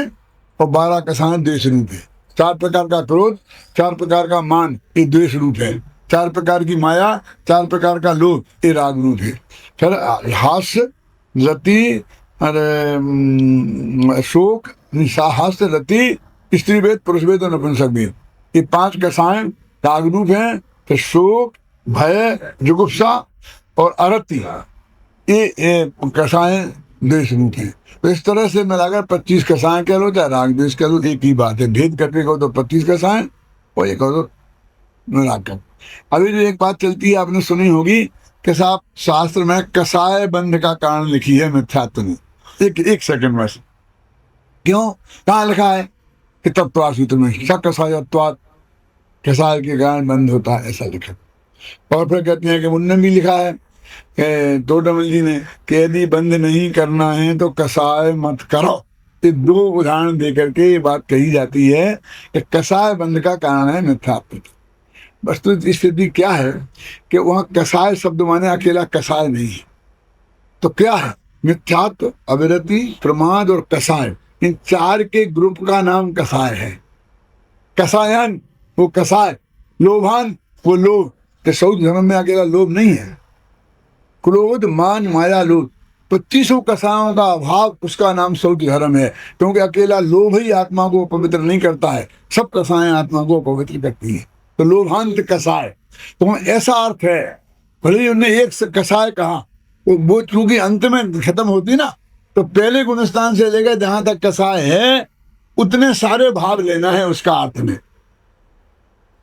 और 12 कसाय द्वेष रूप है। 4 प्रकार का क्रोध, 4 प्रकार का मान, ये द्वेष रूप है। 4 प्रकार की माया, 4 प्रकार का लोभ, ये राग रूप है। फिर हास्य, रति, शोक, हास्य, रति, स्त्री वेद, पुरुष वेद और नपुंसक वेद, ये 5 कसाएं राग रूप हैं। फिर शोक, भय, जुगुप्सा और अरति, ये कसाएं द्वेष रूप हैं। तो इस तरह से मिलाकर 25 कसाएं कह लो, चाहे राग द्वेष कह लो, एक ही बात है। भेद करके कहो तो 25 कसाएं, और ये कहो तो मिलाकर। अभी जो एक बात चलती है आपने सुनी होगी कि साहब शास्त्र में कसाय बंध का कारण लिखी है मिथ्यात्व ने। एक सेकंड बस, क्यों, कहाँ लिखा है? कि तत्वार सूत्र में सकसायत्वात्, कसाय के कारण बंध होता है, ऐसा लिखा। और फिर कहते हैं कि उनने भी लिखा है टोडरमल जी ने कि यदि बंद नहीं करना है तो कसाय मत करो। ये 2 उदाहरण देकर के ये बात कही जाती है कि कसाय बंध का कारण है मिथ्यात्व। वस्तु स्थिति क्या है कि वहाँ कसाय शब्द माने अकेला कसाय नहीं है, तो क्या है? मिथ्यात्व, अविरति, प्रमाद और कसाय, इन 4 के ग्रुप का नाम कसाय है। कसायन वो कसाय, लोभान वो लोभ। तो सौच धर्म में अकेला लोभ नहीं है, क्रोध, मान, माया, लोभ, 25 कसायों का अभाव, उसका नाम सौच धर्म है। क्योंकि अकेला लोभ ही आत्मा को पवित्र नहीं करता है, सब कसाएं आत्मा को पवित्र करती है। तो लोभांत कसाय, तो ऐसा अर्थ है। भले उन्हें एक कसाय कहा, वो चूंकि अंत में खत्म होती ना, तो पहले गुणस्थान से लेकर जहां तक कसाय है उतने सारे भाव लेना है उसका अर्थ में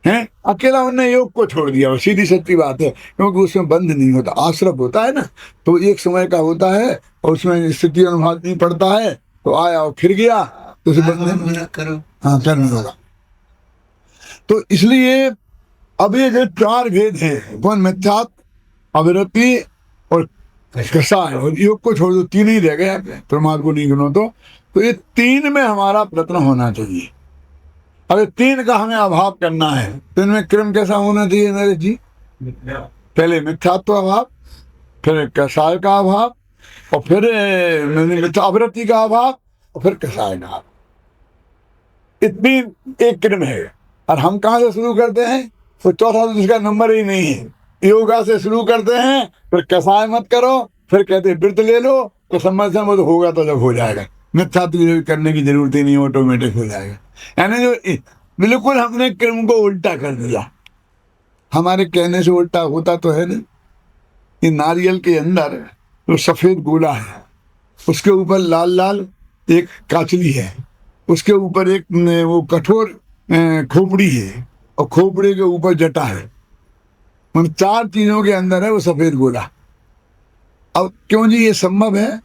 है। अकेला उन्होंने योग को छोड़ दिया, वो सीधी सच्ची बात है। क्योंकि उसमें बंध नहीं होता, आश्रय होता है ना, तो एक समय का होता है और उसमें स्थिति अनुभाव नहीं पड़ता है, तो आया और फिर गया, तो उसे बंधन करो, हाँ करना होगा। तो इसलिए अब ये जो 4 भेद हैं, कौन? मिथ्यात्व, अविरति और कसाय, और योग को छोड़ दो, 3 ही रह गए, प्रमाद को नहीं गिनो तो ये 3 में हमारा प्रयत्न होना चाहिए। अब 3 का हमें अभाव करना है, तो इनमें क्रम कैसा होना चाहिए नरेश जी? पहले मिथ्यात्व अभाव, फिर कसाय का अभाव, और फिर अविरति का अभाव, और फिर कसाय का अभाव। इतनी एक क्रम है। और हम कहाँ से शुरू करते हैं? तो चौथा तो जिसका नंबर ही नहीं है, योगा से शुरू करते हैं, फिर कसाय मत करो, फिर कहते हैं व्रत ले लो, तो समझ वो तो होगा तो जब हो जाएगा। मिथ्यात्व करने की जरूरत ही नहीं, ऑटोमेटिक हो जाएगा। यानी जो बिल्कुल हमने क्रम को उल्टा कर दिया। हमारे कहने से उल्टा होता तो है नहीं। ये नारियल के अंदर जो सफेद गोला है, उसके ऊपर लाल लाल एक काचली है, उसके ऊपर एक वो कठोर खोपड़ी है, और खोपड़ी के ऊपर जटा है। उन 4 चीजों के अंदर है वो सफेद गोला। अब क्यों जी ये संभव है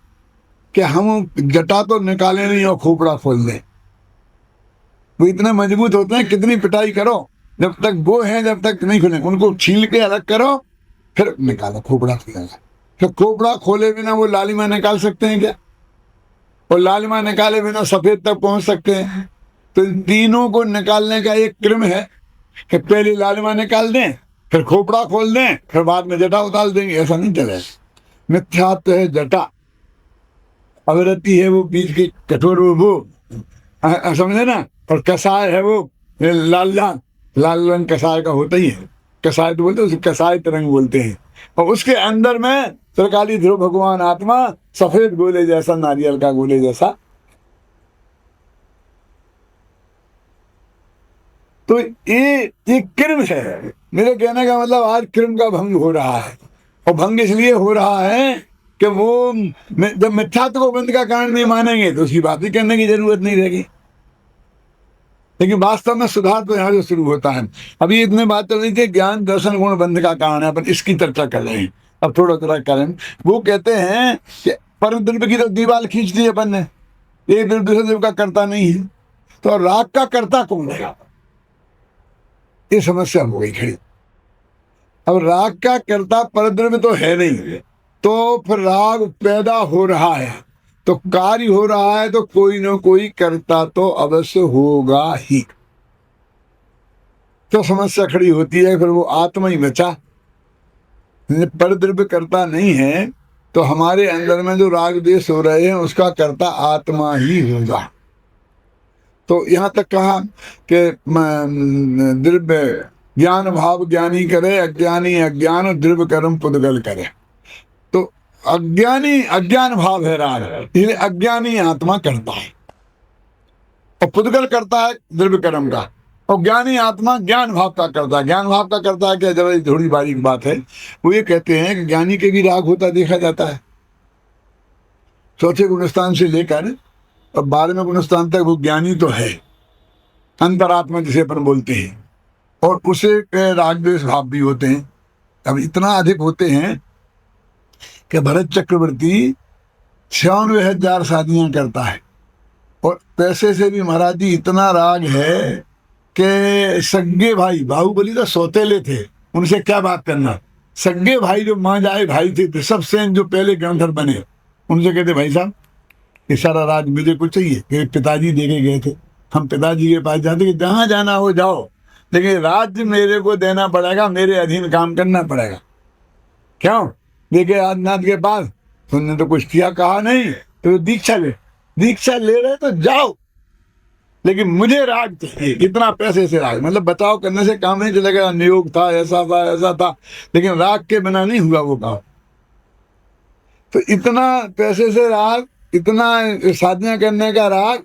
कि हम जटा तो निकाले नहीं और खोपड़ा खोल दें? वो इतने मजबूत होते हैं, कितनी पिटाई करो, जब तक वो है जब तक नहीं खुले। उनको छील के अलग करो, फिर निकालो, खोपड़ा निकाला। फिर खोपड़ा खोले बिना वो लालिमा निकाल सकते हैं क्या? और लालिमा निकाले बिना सफेद तक पहुंच सकते हैं? तो इन तीनों को निकालने का एक क्रम है कि पहले लालिमा निकाल दें, फिर खोपड़ा खोल दें, फिर बाद में जटा उतार देंगे। ऐसा नहीं चलेगा। मिथ्यात्व है जटा, अवरति है वो बीच की कठोर वो, समझे ना। और कसाय है वो लाल लाल, लाल रंग कसाय का होता ही है। कसाय तो बोलते हैं, उसे कसाय रंग बोलते हैं। और उसके अंदर में त्रिकाली ध्रुव भगवान आत्मा, सफेद गोले जैसा, नारियल का गोले जैसा। तो ये क्रम है। मेरे कहने का मतलब आज क्रम का भंग हो रहा है, और भंग इसलिए हो रहा है कि वो जब मिथ्यात्व को बंद का कारण नहीं मानेंगे तो उसकी बात ही करने की जरूरत नहीं रहेगी। लेकिन वास्तव में सुधार तो यहाँ से शुरू होता है। अभी इतने बात चल रही थी ज्ञान दर्शन गुण बंध का कारण है, अपन इसकी चर्चा कर रहे हैं। अब थोड़ा थोड़ा करें। वो कहते हैं कि परम द्रव्य की तो दीवार खींच दी अपन ने, एक द्रव्य दूसरे द्रव्य का कर्ता नहीं है, तो राग का कर्ता कौन है? ये समस्या हो गई खड़ी। अब राग का कर्ता परद्रव्य तो है नहीं, तो फिर राग पैदा हो रहा है, तो कार्य हो रहा है, तो कोई ना कोई कर्ता तो अवश्य होगा ही। तो समस्या खड़ी होती है, फिर वो आत्मा ही बचा। परद्रव्य कर्ता नहीं है, तो हमारे अंदर में जो राग द्वेष हो रहे हैं उसका कर्ता आत्मा ही होगा। तो यहाँ तक कहा कि द्रव्य ज्ञान भाव ज्ञानी करे, अज्ञानी अज्ञान, और द्रव्य कर्म पुद्गल करे। तो अज्ञानी अज्ञान भाव है राग, इसलिए अज्ञानी आत्मा करता है, और पुद्गल करता है द्रव्य कर्म का, और ज्ञानी आत्मा ज्ञान भाव का करता है। ज्ञान भाव का करता है क्या? जरा थोड़ी बारीक बात है। वो ये कहते हैं कि ज्ञानी के भी राग होता देखा जाता है। चौथे गुणस्थान से लेकर और 12वें गुणस्थान तक वो ज्ञानी तो है, अंतरात्मा जिसे अपन बोलते हैं, और उसे राग द्वेष भाव भी होते हैं। अब इतना अधिक होते हैं कि भरत चक्रवर्ती 96,000 शादियां करता है, और पैसे से भी महाराज जी इतना राग है कि सगे भाई, बाहुबली तो सौतेले थे, उनसे क्या बात करना। सगे भाई जो मां जाए भाई थे, ऋषभसेन जो पहले गंधर्व बने, उनसे कहते भाई साहब ये सारा राज मुझे कुछ चाहिए, कि पिताजी देके गए थे, हम पिताजी के पास जाते कि जहाँ जाना हो जाओ, लेकिन राज्य मेरे को देना पड़ेगा, मेरे अधीन काम करना पड़ेगा। क्यों? देखे आदिनाथ के पास, तुमने तो कुछ किया कहा नहीं, तो दीक्षा ले रहे तो जाओ, लेकिन मुझे राज चाहिए। कितना पैसे से राज, मतलब बचाव करने से काम नहीं चलेगा। नियोग था, ऐसा था, लेकिन राग के बिना नहीं हुआ वो काम। तो इतना पैसे से राग, इतना साधना करने का राग,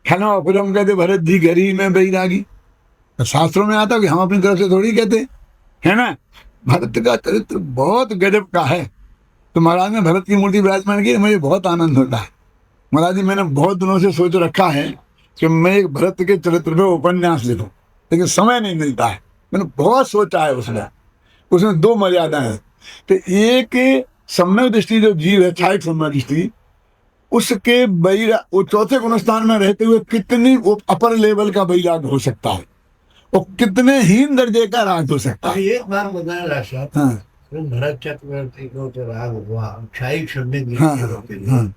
है ना। फिर हम कहते भरत जी गरी में बैरागी, शास्त्रों में आता कि हम अपनी तरफ से थोड़ी कहते, है ना। भरत का चरित्र बहुत गजब का है। तो महाराज ने भरत की मूर्ति विराजमान की, मुझे बहुत आनंद होता है। महाराज जी मैंने बहुत दिनों से सोच रखा है कि मैं एक भरत के चरित्र पे उपन्यास लिखूं, लेकिन समय नहीं मिलता है। मैंने बहुत सोचा है उसमें 2 मर्यादा है। तो एक सम्यक दृष्टि जो जीव है, छायक सम्यक दृष्टि, उसके वो चौथे गुणस्थान में रहते हुए कितनी वो अपर लेवल का वैराग हो सकता है, और कितने हीन दर्जे का राग हो सकता है। एक बार बताया राज साहब, हाँ भरत चक्रवर्ती को तो राग हुआ, क्षायिक शब्द हाँ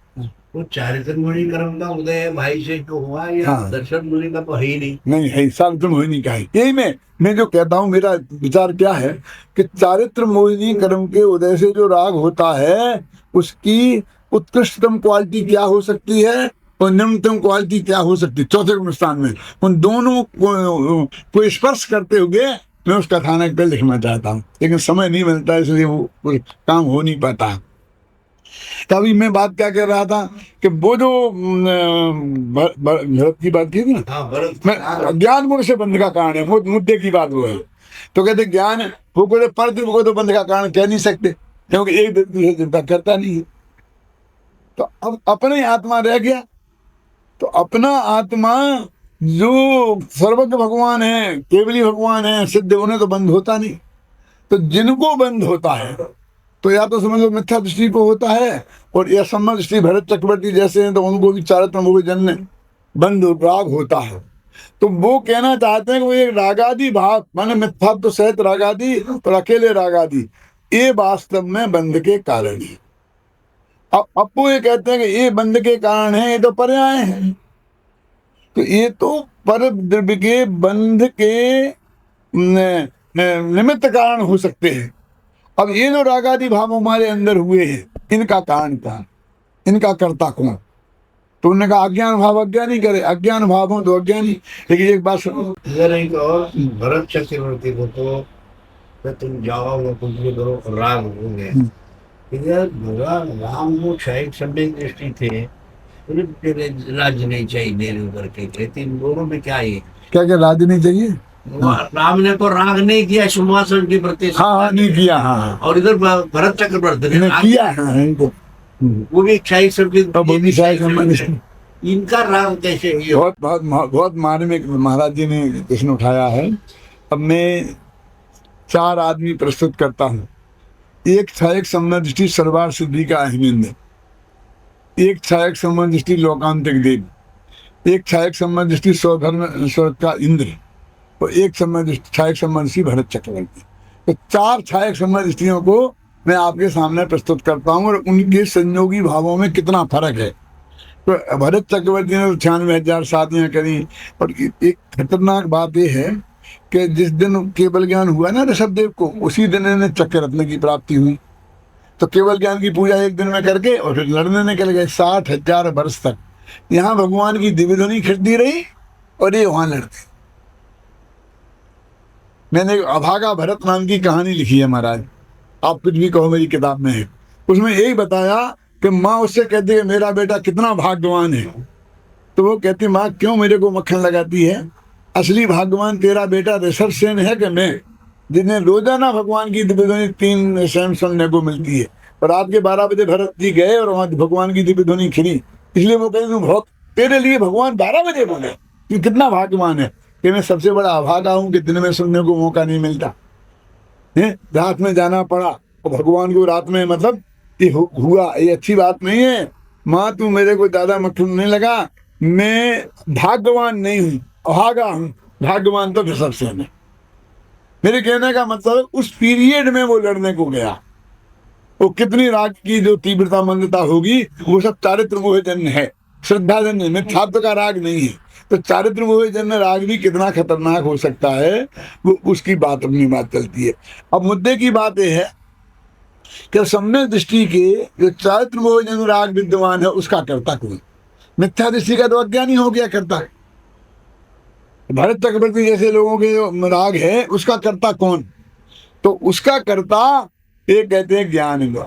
वो चारित्र मुनि कर्म का उदय भाई से जो हुआ, या दर्शन मुनि का तो है ही नहीं है, चारित्र मोहिनी का है। यही मैं जो कहता हूँ, मेरा विचार क्या है कि चारित्र मोहिनी कर्म के उदय से जो राग होता है, उसकी उत्कृष्टतम क्वालिटी क्या हो सकती है और निम्नतम क्वालिटी क्या हो सकती है। चौथे गुणस्थान में उन दोनों को स्पर्श करते हुए मैं उस कथानक पे लिखना चाहता हूँ, लेकिन समय नहीं मिलता, इसलिए वो काम हो नहीं पाता। तभी मैं बात क्या कर रहा था कि वो जो भरत की बात की थी ना, मैं ज्ञान गुण से बंध का कारण है, मुद्दे की बात वो है। तो कहते ज्ञान वो कोई पर द्रव्य को तो बंध का कारण कह नहीं सकते, क्योंकि एक दूसरे द्रव्य का करता नहीं है। तो अब अपने आत्मा रह गया, तो अपना आत्मा जो सर्वज्ञ भगवान है, केवली भगवान है, सिद्ध, उन्हें तो बंध होता नहीं। तो जिनको बंध होता है तो या तो समझ लो मिथ्या दृष्टि को होता है, और या सम्मत दृष्टि भरत चक्रवर्ती जैसे हैं तो उनको भी चारित्र मोह जन्य बंध राग होता है। तो वो कहना चाहते हैं कि वो एक रागादि भाव माने मिथ्या तो सहित रागादि और अकेले रागादि ये वास्तव में बंध के कारण है। अब वो ये कहते हैं कि ये बंध के कारण है, ये तो पर्याय है, तो ये तो पर द्रव्य के बंध के निमित्त कारण हो सकते हैं। अब ये जो रागादि भाव हमारे अंदर हुए हैं, इनका कारण कौन, इनका कर्ता कौन? तो उन्होंने कहा अज्ञान भाव अज्ञानी करे, अज्ञान भाव हो तो अज्ञानी। लेकिन एक बात सुनो, इधर एक और भरत चक्रवर्ती को तो तुम जाओ कुछ भी करो राग होंगे। इधर भगवान राम वो शायद सम्यक दृष्टि थे, उन्हें तेरे राज्य नहीं चाहिए देने करके कहते, इन दोनों में क्या है? क्या क्या राज नहीं चाहिए? राम ने तो राग नहीं किया सिंहासन के प्रति। हाँ नहीं किया। हाँ और इधर भरत चक्रवर्ती ने किया है इनको, वो भी क्षायिक क्षायिक। इनका राग कैसे? बहुत बहुत बहुत मार्मिक महाराज जी ने प्रश्न उठाया है। अब मैं 4 आदमी प्रस्तुत करता हूँ। एक क्षायक संबंध दृष्टि सर्वार सिद्धि का अहिमिंद, एक क्षायक संबंध दृष्टि लोकांतिक देव, एक क्षायक संबंध दृष्टि स्वधर्म स्वर्ग का इंद्र, और एक क्षायक संबंध दृष्टि भरत चक्रवर्ती। तो 4 क्षायक संबंध दृष्टियों को मैं आपके सामने प्रस्तुत करता हूँ और उनके संयोगी भावों में कितना फर्क है। तो भरत चक्रवर्ती ने 96,000 शादियाँ करी। और एक खतरनाक बात यह है कि जिस दिन केवल ज्ञान हुआ ना ऋषभदेव को, उसी दिन इन्हें चक्र रत्न की प्राप्ति हुई। तो केवल ज्ञान की पूजा एक दिन में करके और फिर लड़ने निकल गए 60,000 वर्ष तक। यहाँ भगवान की दिव्य ध्वनि खिंचती रही और ये वहां लड़ते। मैंने अभागा भरत नाम की कहानी लिखी है महाराज, आप कुछ भी कहो, मेरी किताब में है। उसमें यही बताया कि माँ उससे कहती है मेरा बेटा कितना भाग्यवान है। तो वो कहती माँ क्यों मेरे को मक्खन लगाती है? असली भाग्यवान तेरा बेटा ऋषभ सेन है कि मैं, जिन्हें रोजाना भगवान की दिव्य ध्वनि 3 स्वयं सुनने को मिलती है। और रात के 12 बजे भरत जी गए और वहां भगवान की दिव्य ध्वनि खिली, इसलिए वो कहते तू बहुत तेरे लिए भगवान 12 बजे बोले, तू कितना भाग्यवान है कि मैं सबसे बड़ा अभागा हूँ कि दिन में सुनने को मौका नहीं मिलता है। रात में जाना पड़ा और भगवान को रात में, मतलब ये हुआ, ये अच्छी बात नहीं है। माँ तू मेरे को ज्यादा मक्खन नहीं लगा, मैं भाग्यवान नहीं हूँ, अभागा हूँ, भाग्यवान तो ऋषभ सेन है। मेरे कहने का मतलब उस पीरियड में वो लड़ने को गया, वो कितनी राग की जो तीव्रता मंदता होगी, वो सब चारित्र मोह जन्य है, श्रद्धा जन्य, मिथ्यात्व का राग नहीं है। तो चारित्र मोह जन्य राग भी कितना खतरनाक हो सकता है, वो उसकी बात अपनी बात चलती है। अब मुद्दे की बात यह है कि सम्यक दृष्टि के जो चारित्र मोह जन्य राग विद्यमान है उसका कर्ता कौन? मिथ्या दृष्टि का तो अज्ञानी हो गया कर्ता। भरत चक्रवर्ती जैसे लोगों के जो राग है उसका कर्ता कौन? तो उसका कर्ता ये कहते हैं ज्ञान हुआ।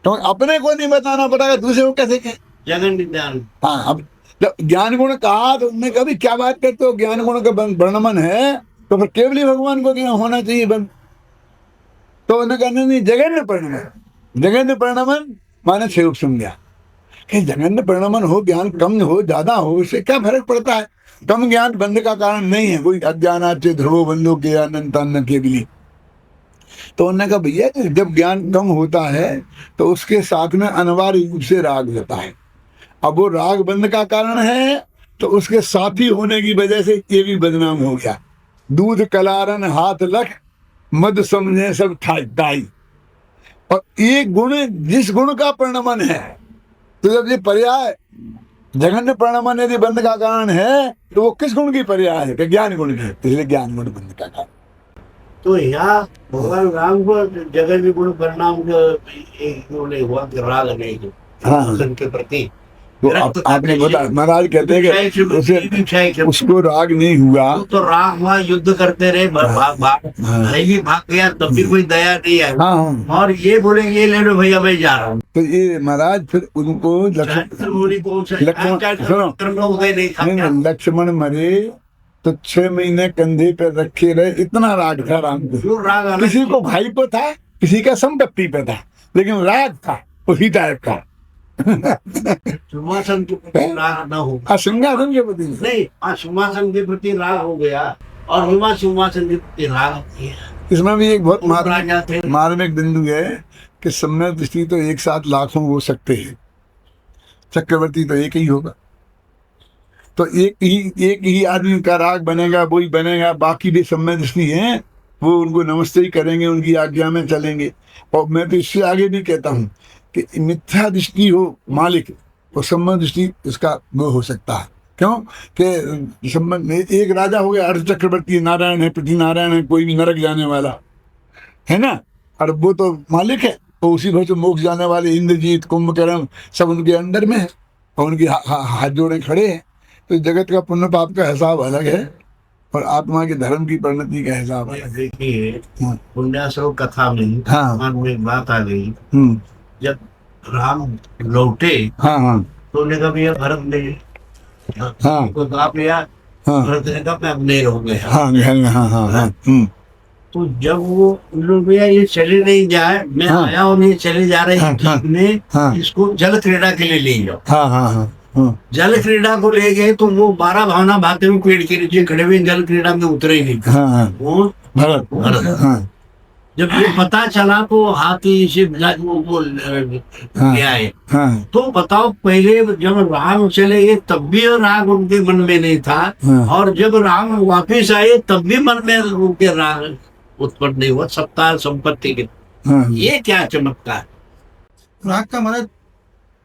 तो अपने को नहीं बताना पड़ेगा, दूसरे को कैसे कहें? जगन विज्ञान। हाँ, अब जब ज्ञान गुण कहा तो उन्होंने कभी क्या बात करते हो, ज्ञान गुण का वर्णमन है तो फिर केवली भगवान को क्या होना चाहिए बंद? तो उन्होंने कहना नहीं, जगन्य परिणमन। जगन्य परिणमन माने स्वरूप संज्ञा। जगन्य परिणमन हो, ज्ञान कम हो ज्यादा हो, उससे क्या फर्क पड़ता है? कम ज्ञान बंध का कारण नहीं है। कोई अज्ञानाचे ध्रुवो बंधो के अनंतान्न केवली। तो उन्होंने कहा भैया जब ज्ञान कम होता है तो उसके साथ में अनिवार्य रूप से राग होता है। अब वो राग बंध का कारण है तो उसके साथी होने की वजह से ये भी बदनाम हो गया। दूध कलारन हाथ लख मद समझे सब ठाई। और एक गुण जिस गुण का परिणमन है, तो जब ये पर्याय जघन्य परिणमन यदि बंध का कारण है तो वो किस गुण की पर्याय है? ज्ञान गुण की, इसलिए ज्ञान गुण बंध का कारण। तो यहाँ भगवान राम को जगन गुण परिणाम हुआ कि राग नहीं जो के प्रति तो आपने बोला महाराज कहते हैं कि उसे उसको राग नहीं हुआ तो राग हुआ, युद्ध करते रहे, भाग गया तब भी कोई दया नहीं है। और ये बोले ये ले लो भैया मैं जा रहा हूँ। तो ये महाराज फिर उनको लक्ष्मण मरे तो 6 महीने कंधे पे रखे रहे, इतना राग था राम को। जो राग अलग किसी को भाई पे था, किसी का संपत्ति पे था, लेकिन राग था उसी टाइप का। सिंहासन के प्रति राग न हो, सिंहासन के प्रति नहीं, सिंहासन के प्रति राग हो गया और विवाह सिंहासन के प्रति राग हो गया। इसमें भी एक बहुत राजा थे, मार्मिक बिंदु है कि सम्यक दृष्टि तो एक साथ लाखों हो सकते हैं, चक्रवर्ती तो एक ही होगा। तो एक ही आदमी का राग बनेगा, वही बनेगा, बाकी भी सम्यक दृष्टि हैं, वो उनको नमस्ते ही करेंगे, उनकी आज्ञा में चलेंगे। और मैं तो इससे आगे भी कहता हूँ कि मिथ्या दृष्टि हो मालिक, और सम्यक दृष्टि उसका वो हो सकता है। क्यों कि संबंध में एक राजा हो गया, अर्ध चक्रवर्ती नारायण है, पृथ्वी नारायण है, कोई भी नरक जाने वाला है ना, और वो तो मालिक है, तो उसी भर से मोक्ष जाने वाले इंद्रजीत, कुंभकर्ण सब उनके अंडर में है, और उनकी हाथ जोड़े खड़े हैं। तो जगत का पुण्य पाप का हिसाब अलग है, और आत्मा के धर्म की परिणति का हिसाब अलग है। देखिए हाँ। पुण्याश्रव कथा में हाँ। मन में एक बात आ गई, हम्म। जब राम लौटे हाँ हाँ तो उन्हें कहा भैया भरत ने, हाँ तो आप भैया हाँ भरत ने कहा मैं अब नहीं रहूंगा यहाँ। हाँ हाँ हाँ हाँ तो जब वो लोग भैया ये चले नहीं जाए, मैं हाँ। आया और ये चले जा रहे हैं, हाँ। ने हाँ। इसको जल क्रीड़ा के लिए ले जाओ। हाँ हाँ हाँ हाँ जल क्रीड़ा को ले गए तो वो 12 भावना भागते हुए पेड़ के नीचे खड़े हुए, जल क्रीड़ा में उतरे ही नहीं। हाँ हाँ वो भरत भरत। हाँ जब ये पता चला तो हाथी से वो ले आए। हाँ तो बताओ, पहले जब राम चले गए तब भी राग उनके मन में नहीं था, हाँ। और जब राम वापिस आए तब भी मन में उनके राग उत्पन्न नहीं हुआ, सत्ता संपत्ति के। हाँ ये क्या चमत्कार। राग का मतलब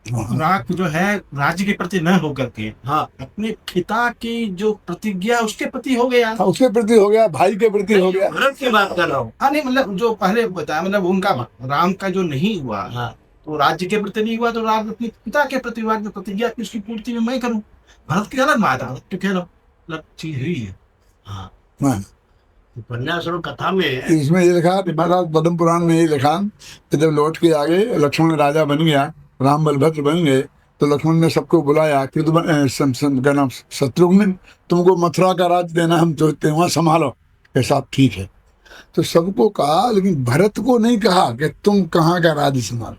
राग जो है राज्य के प्रति न होकर के हाँ, अपने पिता की जो प्रतिज्ञा उसके प्रति हो गया। हाँ, उसके प्रति हो गया, भाई के प्रति हो गया। भरत की बात कर रहा हूँ। हाँ नहीं, मतलब जो पहले बताया, मतलब उनका राम का जो नहीं हुआ, हाँ, तो राज्य के प्रति नहीं हुआ, तो राग अपने पिता के प्रति हुआ, जो प्रतिज्ञा की उसकी पूर्ति में मैं करूँ। भरत की अलग बात है, तो कह लो अलग चीज हुई है। हाँ। हाँ। उपन्यासों कथा में इसमें ये लिखा, महाराज पद्म पुराण में ये लिखा कि जब लौट के आ गए, लक्ष्मण राजा बन गया, राम बलभद्र बन गए, तो लक्ष्मण ने सबको बुलाया कि क्या नाम शत्रुघ्न, तुमको मथुरा का राज देना हम चाहते हैं, वहाँ संभालो। ऐसा ठीक है, तो सबको कहा, लेकिन भरत को नहीं कहा कि तुम कहाँ का राज संभालो।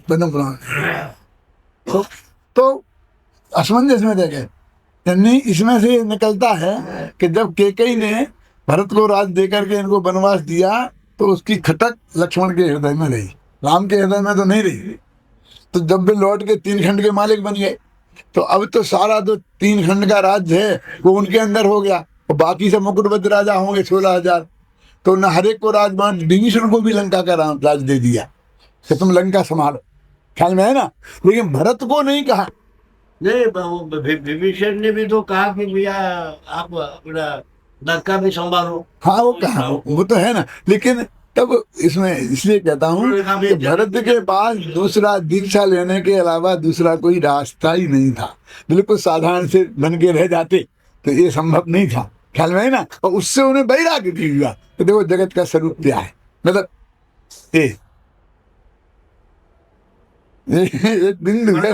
पद्म पुराण तो असमंजस में रह गए। यानी इसमें से निकलता है कि जब केकई ने भरत को राज देकर के इनको वनवास दिया, तो उसकी खटक लक्ष्मण के हृदय में रही, राम के हृदय में तो नहीं रही। तो जब वे लौट के 3 खंड के मालिक बन गए, तो अब तो सारा जो 3 खंड का राज्य है वो उनके अंदर हो गया, और बाकी सब मुकुटबद्ध राजा होंगे 16,000। तो न हर एक को राज बांट, विभीषण को भी लंका का राज दे दिया कि तुम लंका संभालो, ख्याल में है ना। लेकिन भरत को नहीं कहा। नहीं, विभीषण ने भी तो कहा कि भैया आप अपना लंका भी संभालो। हाँ वो कहा, वो तो है ना। लेकिन तब इसमें इसलिए कहता हूँ कि भरत के पास दूसरा दीक्षा लेने के अलावा दूसरा कोई रास्ता ही नहीं था। बिल्कुल साधारण से बन के रह जाते तो ये संभव नहीं था, ख्याल में है ना। और उससे उन्हें वैराग्य भी हुआ तो देखो जगत का स्वरूप क्या है। मतलब एक बिंदु है,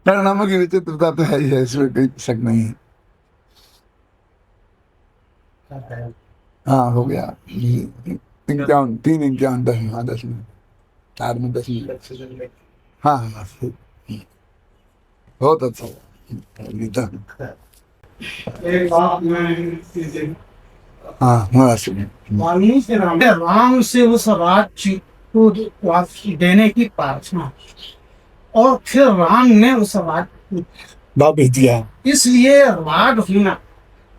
परिणामों की विचित्रता तो है ही है, इसमें कोई शक नहीं है। हाँ हो गया 51, 3, 51, 10, हाँ 10 मिनट, 4 में 10 मिनट। हाँ हाँ बहुत अच्छा। एक बात मैं हाँ वाल्मीकि राम से उस राज्य को देने की प्रार्थना, और फिर राम ने उस राज्य वापिस दिया। इसलिए राग होना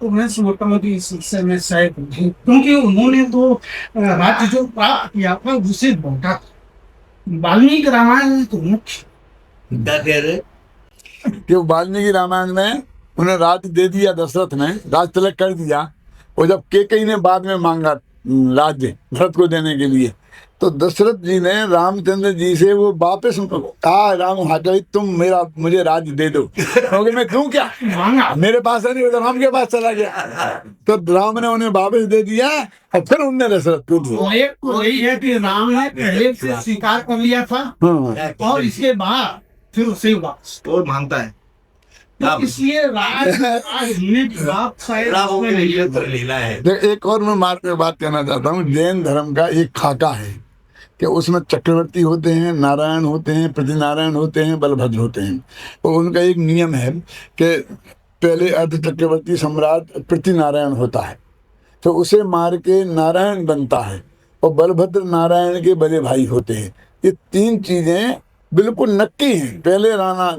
तो मैं समझता हूँ कि इस विषय में शायद नहीं, क्योंकि उन्होंने तो राज्य जो प्राप्त किया था उसे बांटा। वाल्मीकि रामायण में तो मुख्य क्या कह रहे, कि वाल्मीकि रामायण में उन्हें राज्य दे दिया, दशरथ ने राज तिलक कर दिया। और जब केकई ने बाद में मांगा राज्य भरत को देने के लिए, तो दशरथ जी ने रामचंद्र जी से वो वापस कहा, राम हाकई तुम मुझे राज्य दे दो, क्योंकि मैं दूं क्या, मांगा मेरे पास है नहीं, तो राम के पास चला गया। तो राम ने उन्हें वापस दे दिया, और फिर उनने दशरथ को दिया। एक तो यही है कि राम ने पहले से स्वीकार कर लिया था, हाँ। और इसके बाद फिर उसे वापस और मानता है। तो इसलिए राज राज होने के बाद शायद राम उसमें के नहीं लिए होता। लीला है। एक और मैं मार्ग में बात कहना चाहता हूँ। जैन धर्म का एक खाका है कि उसमें चक्रवर्ती होते हैं, नारायण होते हैं, प्रतिनारायण होते हैं, बलभद्र होते हैं। तो उनका एक नियम है कि पहले अर्ध चक्रवर्ती सम्राट प्रतिनारायण होता है, तो उसे मार के नारायण बनता है, और बलभद्र नारायण के बड़े भाई होते हैं। ये तीन चीजें बिल्कुल नक्की हैं, पहले राणा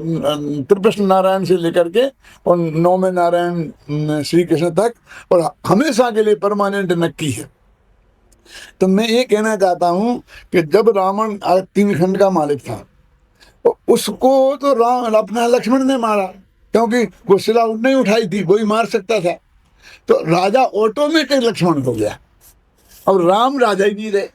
त्रिप्रश्न नारायण से लेकर के और नौवें नारायण श्री कृष्ण तक, और हमेशा के लिए परमानेंट नक्की है। तो मैं ये कहना चाहता हूँ कि जब रावण 3 खंड का मालिक था, तो उसको तो राम अपना लक्ष्मण ने मारा, क्योंकि वो शिला नहीं उठाई थी, कोई मार सकता था। तो राजा ऑटोमेटिक लक्ष्मण हो गया। अब राम राजा ही नहीं रहे।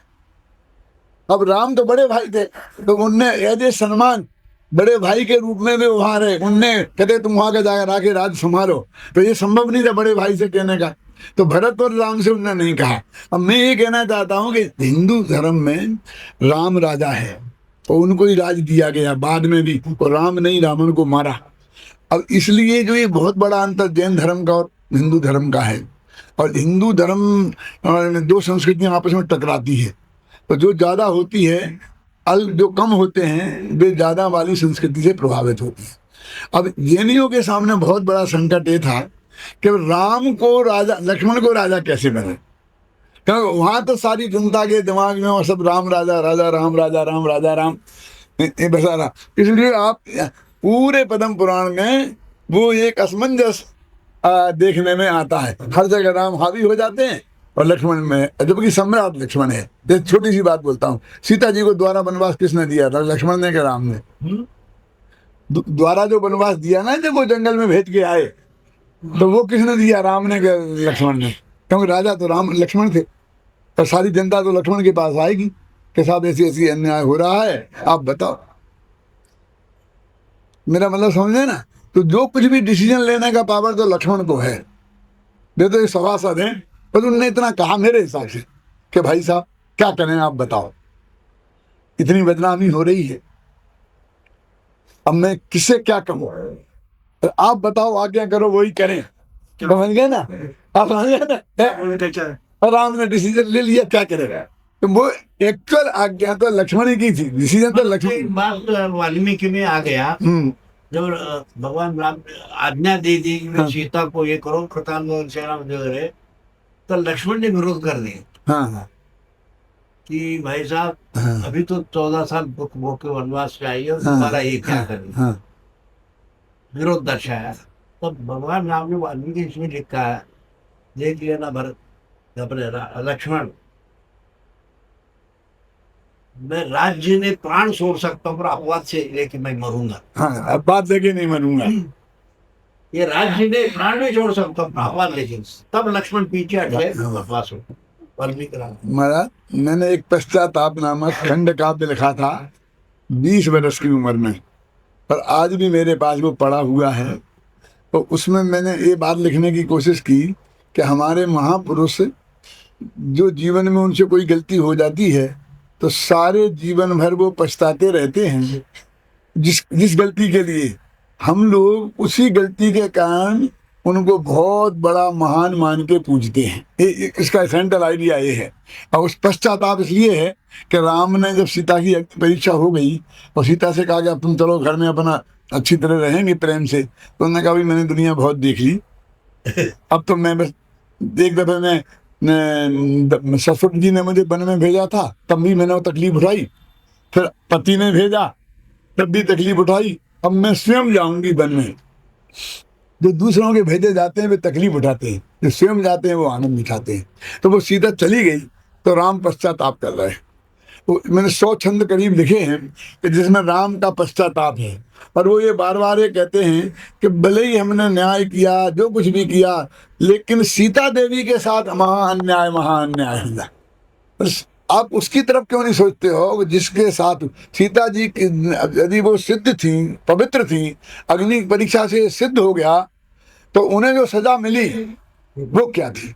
अब राम तो बड़े भाई थे, तो उनने एज ए सम्मान बड़े भाई के रूप में भी वहां रहे। उनने कहते तुम वहां का जाकर आके राज संभालो, तो ये संभव नहीं था बड़े भाई से कहने का। तो भरत और राम से उन्होंने नहीं कहा। अब मैं ये कहना चाहता हूँ कि हिंदू धर्म में राम राजा है, और उनको ही राज दिया गया बाद में भी, और राम नहीं रावण को मारा। अब इसलिए जो ये बहुत बड़ा अंतर जैन धर्म का और हिंदू धर्म का है। और हिंदू धर्म दो संस्कृतियां आपस में टकराती है, तो जो ज़्यादा होती है जो कम होते हैं वे ज़्यादा वाली संस्कृति से प्रभावित होते हैं। अब जैनियों के सामने बहुत बड़ा संकट ये था कि राम को राजा, लक्ष्मण को राजा कैसे बने, क्योंकि वहाँ तो सारी जनता के दिमाग में और सब राम राजा, राजा राम, राजा राम, राजा राम ये बसा रहा। इसलिए आप पूरे पद्म पुराण में वो एक असमंजस देखने में आता है। हर जगह राम हावी हो जाते हैं और लक्ष्मण में, जबकि सम्राट लक्ष्मण है। एक छोटी सी बात बोलता हूँ, सीता जी को द्वारा वनवास किसने दिया था, लक्ष्मण ने कि राम ने? द्वारा जो वनवास दिया ना, जब वो जंगल में भेज के आए, तो वो किसने दिया, राम ने कि लक्ष्मण ने? क्योंकि राजा तो राम लक्ष्मण थे, और सारी जनता तो लक्ष्मण के पास आएगी कि साहब ऐसी ऐसी अन्याय हो रहा है, आप बताओ। मेरा मतलब समझे ना? तो जो कुछ भी डिसीजन लेने का पावर तो लक्ष्मण को है। वे तो एक सभासद हैं, पर उनने इतना कहा मेरे हिसाब से कि भाई साहब क्या करें आप बताओ, इतनी बदनामी हो रही है, अब मैं किससे क्या कहूँ, आप बताओ, आज्ञा करो वही करें। समझ गए ना आप? समझ गए ना? और राम ने डिसीजन ले लिया, क्या करेगा? तो वो एक्चुअल आज्ञा तो लक्ष्मण ही की थी, डिसीजन तो लक्ष्मण। एक बात वाल्मीकि में आ गया, जब भगवान राम ने आज्ञा दे दी कि सीता को ये करो, खतान सेना वगैरह, तो लक्ष्मण ने विरोध कर दिया। हाँ कि भाई साहब, हाँ, अभी तो 14 साल भूख के वनवास से आई है, तुम्हारा ये क्या करें? हाँ, विरोध दर्शाया। तो भगवान राम ने वाल्मीकि इसमें लिखा है, देख लिया ना भरत अपने लक्ष्मण, मैं राज्य ने प्राण छोड़ सकता हूँ पर अपवाद से लेकिन मैं मरूंगा। हाँ, अब बात लेके नहीं मरूंगा। ये राज्य ने प्राण नहीं छोड़ सकता हूँ अपवाद लेकिन, तब लक्ष्मण पीछे हटे वनवास हो। वाल्मीकि राम महाराज, मैंने एक पश्चाताप नामक खंड काव्य लिखा था 20 वर्ष की उम्र में, पर आज भी मेरे पास वो पड़ा हुआ है। तो उसमें मैंने ये बात लिखने की कोशिश की कि हमारे महापुरुष जो जीवन में उनसे कोई गलती हो जाती है तो सारे जीवन भर वो पछताते रहते हैं, जिस गलती के लिए हम लोग उसी गलती के कारण उनको बहुत बड़ा महान मान के पूजते हैं। इसका सेंट्रल आइडिया ये है। और उस पश्चाताप इसलिए है कि राम ने जब सीता की परीक्षा हो गई और सीता से कहा कि अब तुम चलो घर में अपना अच्छी तरह रहेंगे प्रेम से, तो उन्होंने कहा भाई मैंने दुनिया बहुत देख ली, अब तो मैं बस एक दफे में सरस्वती जी ने मुझे वन में भेजा था तब भी मैंने वो तकलीफ उठाई, फिर पति ने भेजा तब भी तकलीफ उठाई, अब मैं स्वयं जाऊंगी वन में। जो दूसरों के भेजे जाते हैं वे तकलीफ उठाते हैं, जो स्वयं जाते हैं वो आनंद उठाते हैं। तो वो सीता चली गई तो राम पश्चाताप कर रहे हैं। तो मैंने 100 छंद करीब लिखे हैं कि जिसमें राम का पश्चाताप है, और वो ये बार बार ये कहते हैं कि भले ही हमने न्याय किया, जो कुछ भी किया, लेकिन सीता देवी के साथ महाअन्याय हुआ। बस आप उसकी तरफ क्यों नहीं सोचते हो जिसके साथ सीता जी यदि वो सिद्ध थी, पवित्र थी, अग्नि परीक्षा से सिद्ध हो गया, तो उन्हें जो सजा मिली वो क्या थी?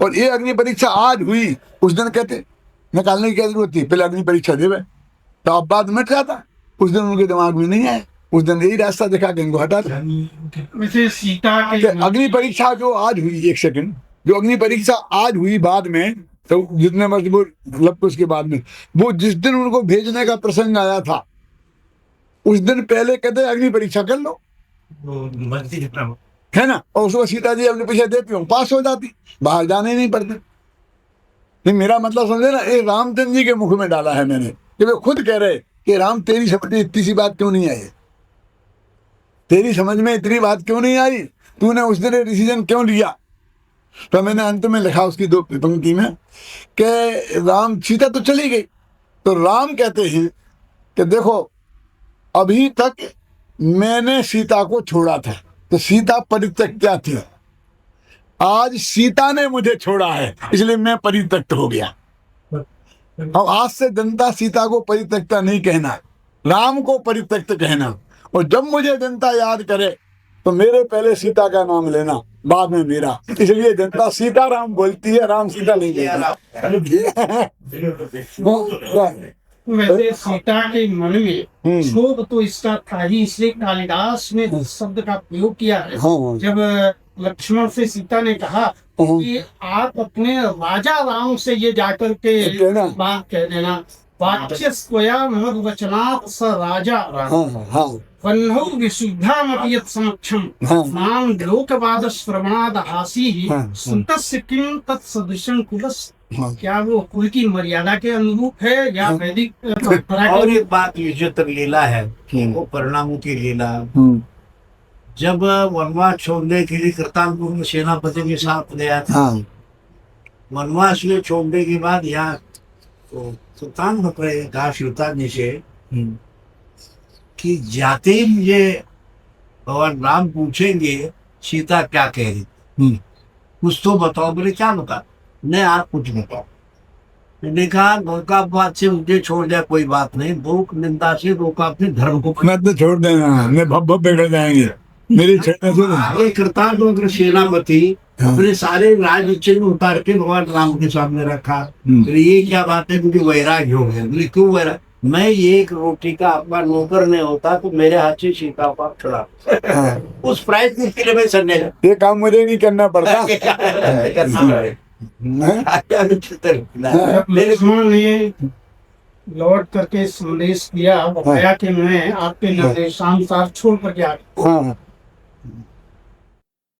और ये अग्नि परीक्षा आज हुई, उस दिन कहते निकालने की क्या जरूरत थी, पहले अग्नि परीक्षा देवे तो अब बाद मिट जाता। उस दिन उनके दिमाग में नहीं आया। उस दिन यही रास्ता दिखा के इनको हटा दिया। वैसे सीता कि के अग्नि परीक्षा जो आज हुई, एक सेकंड, जो अग्नि परीक्षा आज हुई बाद में, तो जितने वर्ष वो मतलब उसके बाद में, वो जिस दिन उनको भेजने का प्रसंग आया था उस दिन पहले कहते अग्नि परीक्षा कर लो, है ना, और उसको सीता जी अपने पीछे देती हूँ, पास हो जाती, बाहर जाने नहीं पड़ते। नहीं, मेरा मतलब समझे ना, ये रामचंद्र जी के मुख में डाला है मैंने, कि वे खुद कह रहे कि राम तेरी समझ में इतनी सी बात क्यों नहीं आई, तेरी समझ में इतनी बात क्यों नहीं आई, तूने उस दिन डिसीजन क्यों लिया। तो मैंने अंत में लिखा उसकी 2 पंक्ति में कि राम, सीता तो चली गई, तो राम कहते हैं कि देखो अभी तक मैंने सीता को छोड़ा था, तो सीता परित्यक्ता थी, आज सीता ने मुझे छोड़ा है इसलिए मैं परित्यक्त हो गया। अब आज से जनता सीता को परित्यक्ता नहीं कहना, राम को परित्यक्त कहना, और जब मुझे जनता याद करे तो मेरे पहले सीता का नाम लेना, बाद में मेरा, इसलिए जनता सीता राम बोलती है, राम सीता नहीं बोलती। वैसे सीता के मन में क्षोभ तो इसका था ही, इसलिए कालिदास ने इस शब्द का प्रयोग किया है। हाँ। जब लक्ष्मण से सीता ने कहा कि आप अपने राजा राम से ये जाकर के बात कह देना, वाच्य स्वया मद वचनात् स राजा राम वह्नौ विशुद्धामपि यत् समक्षम मां लोकवाद श्रवणाद हासी सुतस्य किं तत्सदृशं कुलस्। क्या वो कुल की मर्यादा के अनुरूप है या वैदिक परंपरा और के? एक बात, ये जो तक लीला है वो परिणामों की लीला। जब वनवास छोड़ने के लिए कृतांतपुर में सेनापति के साथ गया था, वनवास में छोड़ने के बाद यहाँ तो सुल्तान बकरे कहा सुल्तान जी से कि जाते ही मुझे भगवान राम पूछेंगे सीता क्या कह रही, कुछ तो बताओ। बोले क्या बता, नहीं आप कुछ बताओ। मैंने कहा रोका बात से मुझे छोड़ दिया कोई बात नहीं, भूख निंदा से रोका अपने धर्म को, मैं तो छोड़ देना, मैं भब बिगड़ जाएंगे मेरी छेड़ने से। आगे कृतांत सेनापति अपने सारे राज्य चिन्ह उतार के भगवान राम के सामने रखा। तो ये क्या बात है, मुझे वैराग्य हो गया। बोले क्यों वैराग्य, मैं एक रोटी का अपना नौकर नहीं होता तो मेरे हाथ से सीता को छुड़ा, उस प्राइस के लिए मैं संन्यास, ये काम मुझे नहीं करना पड़ता। लक्ष्मण ने लौट करके संदेश दिया, बताया कि मैं आपके निर्देशानुसार छोड़ कर गया।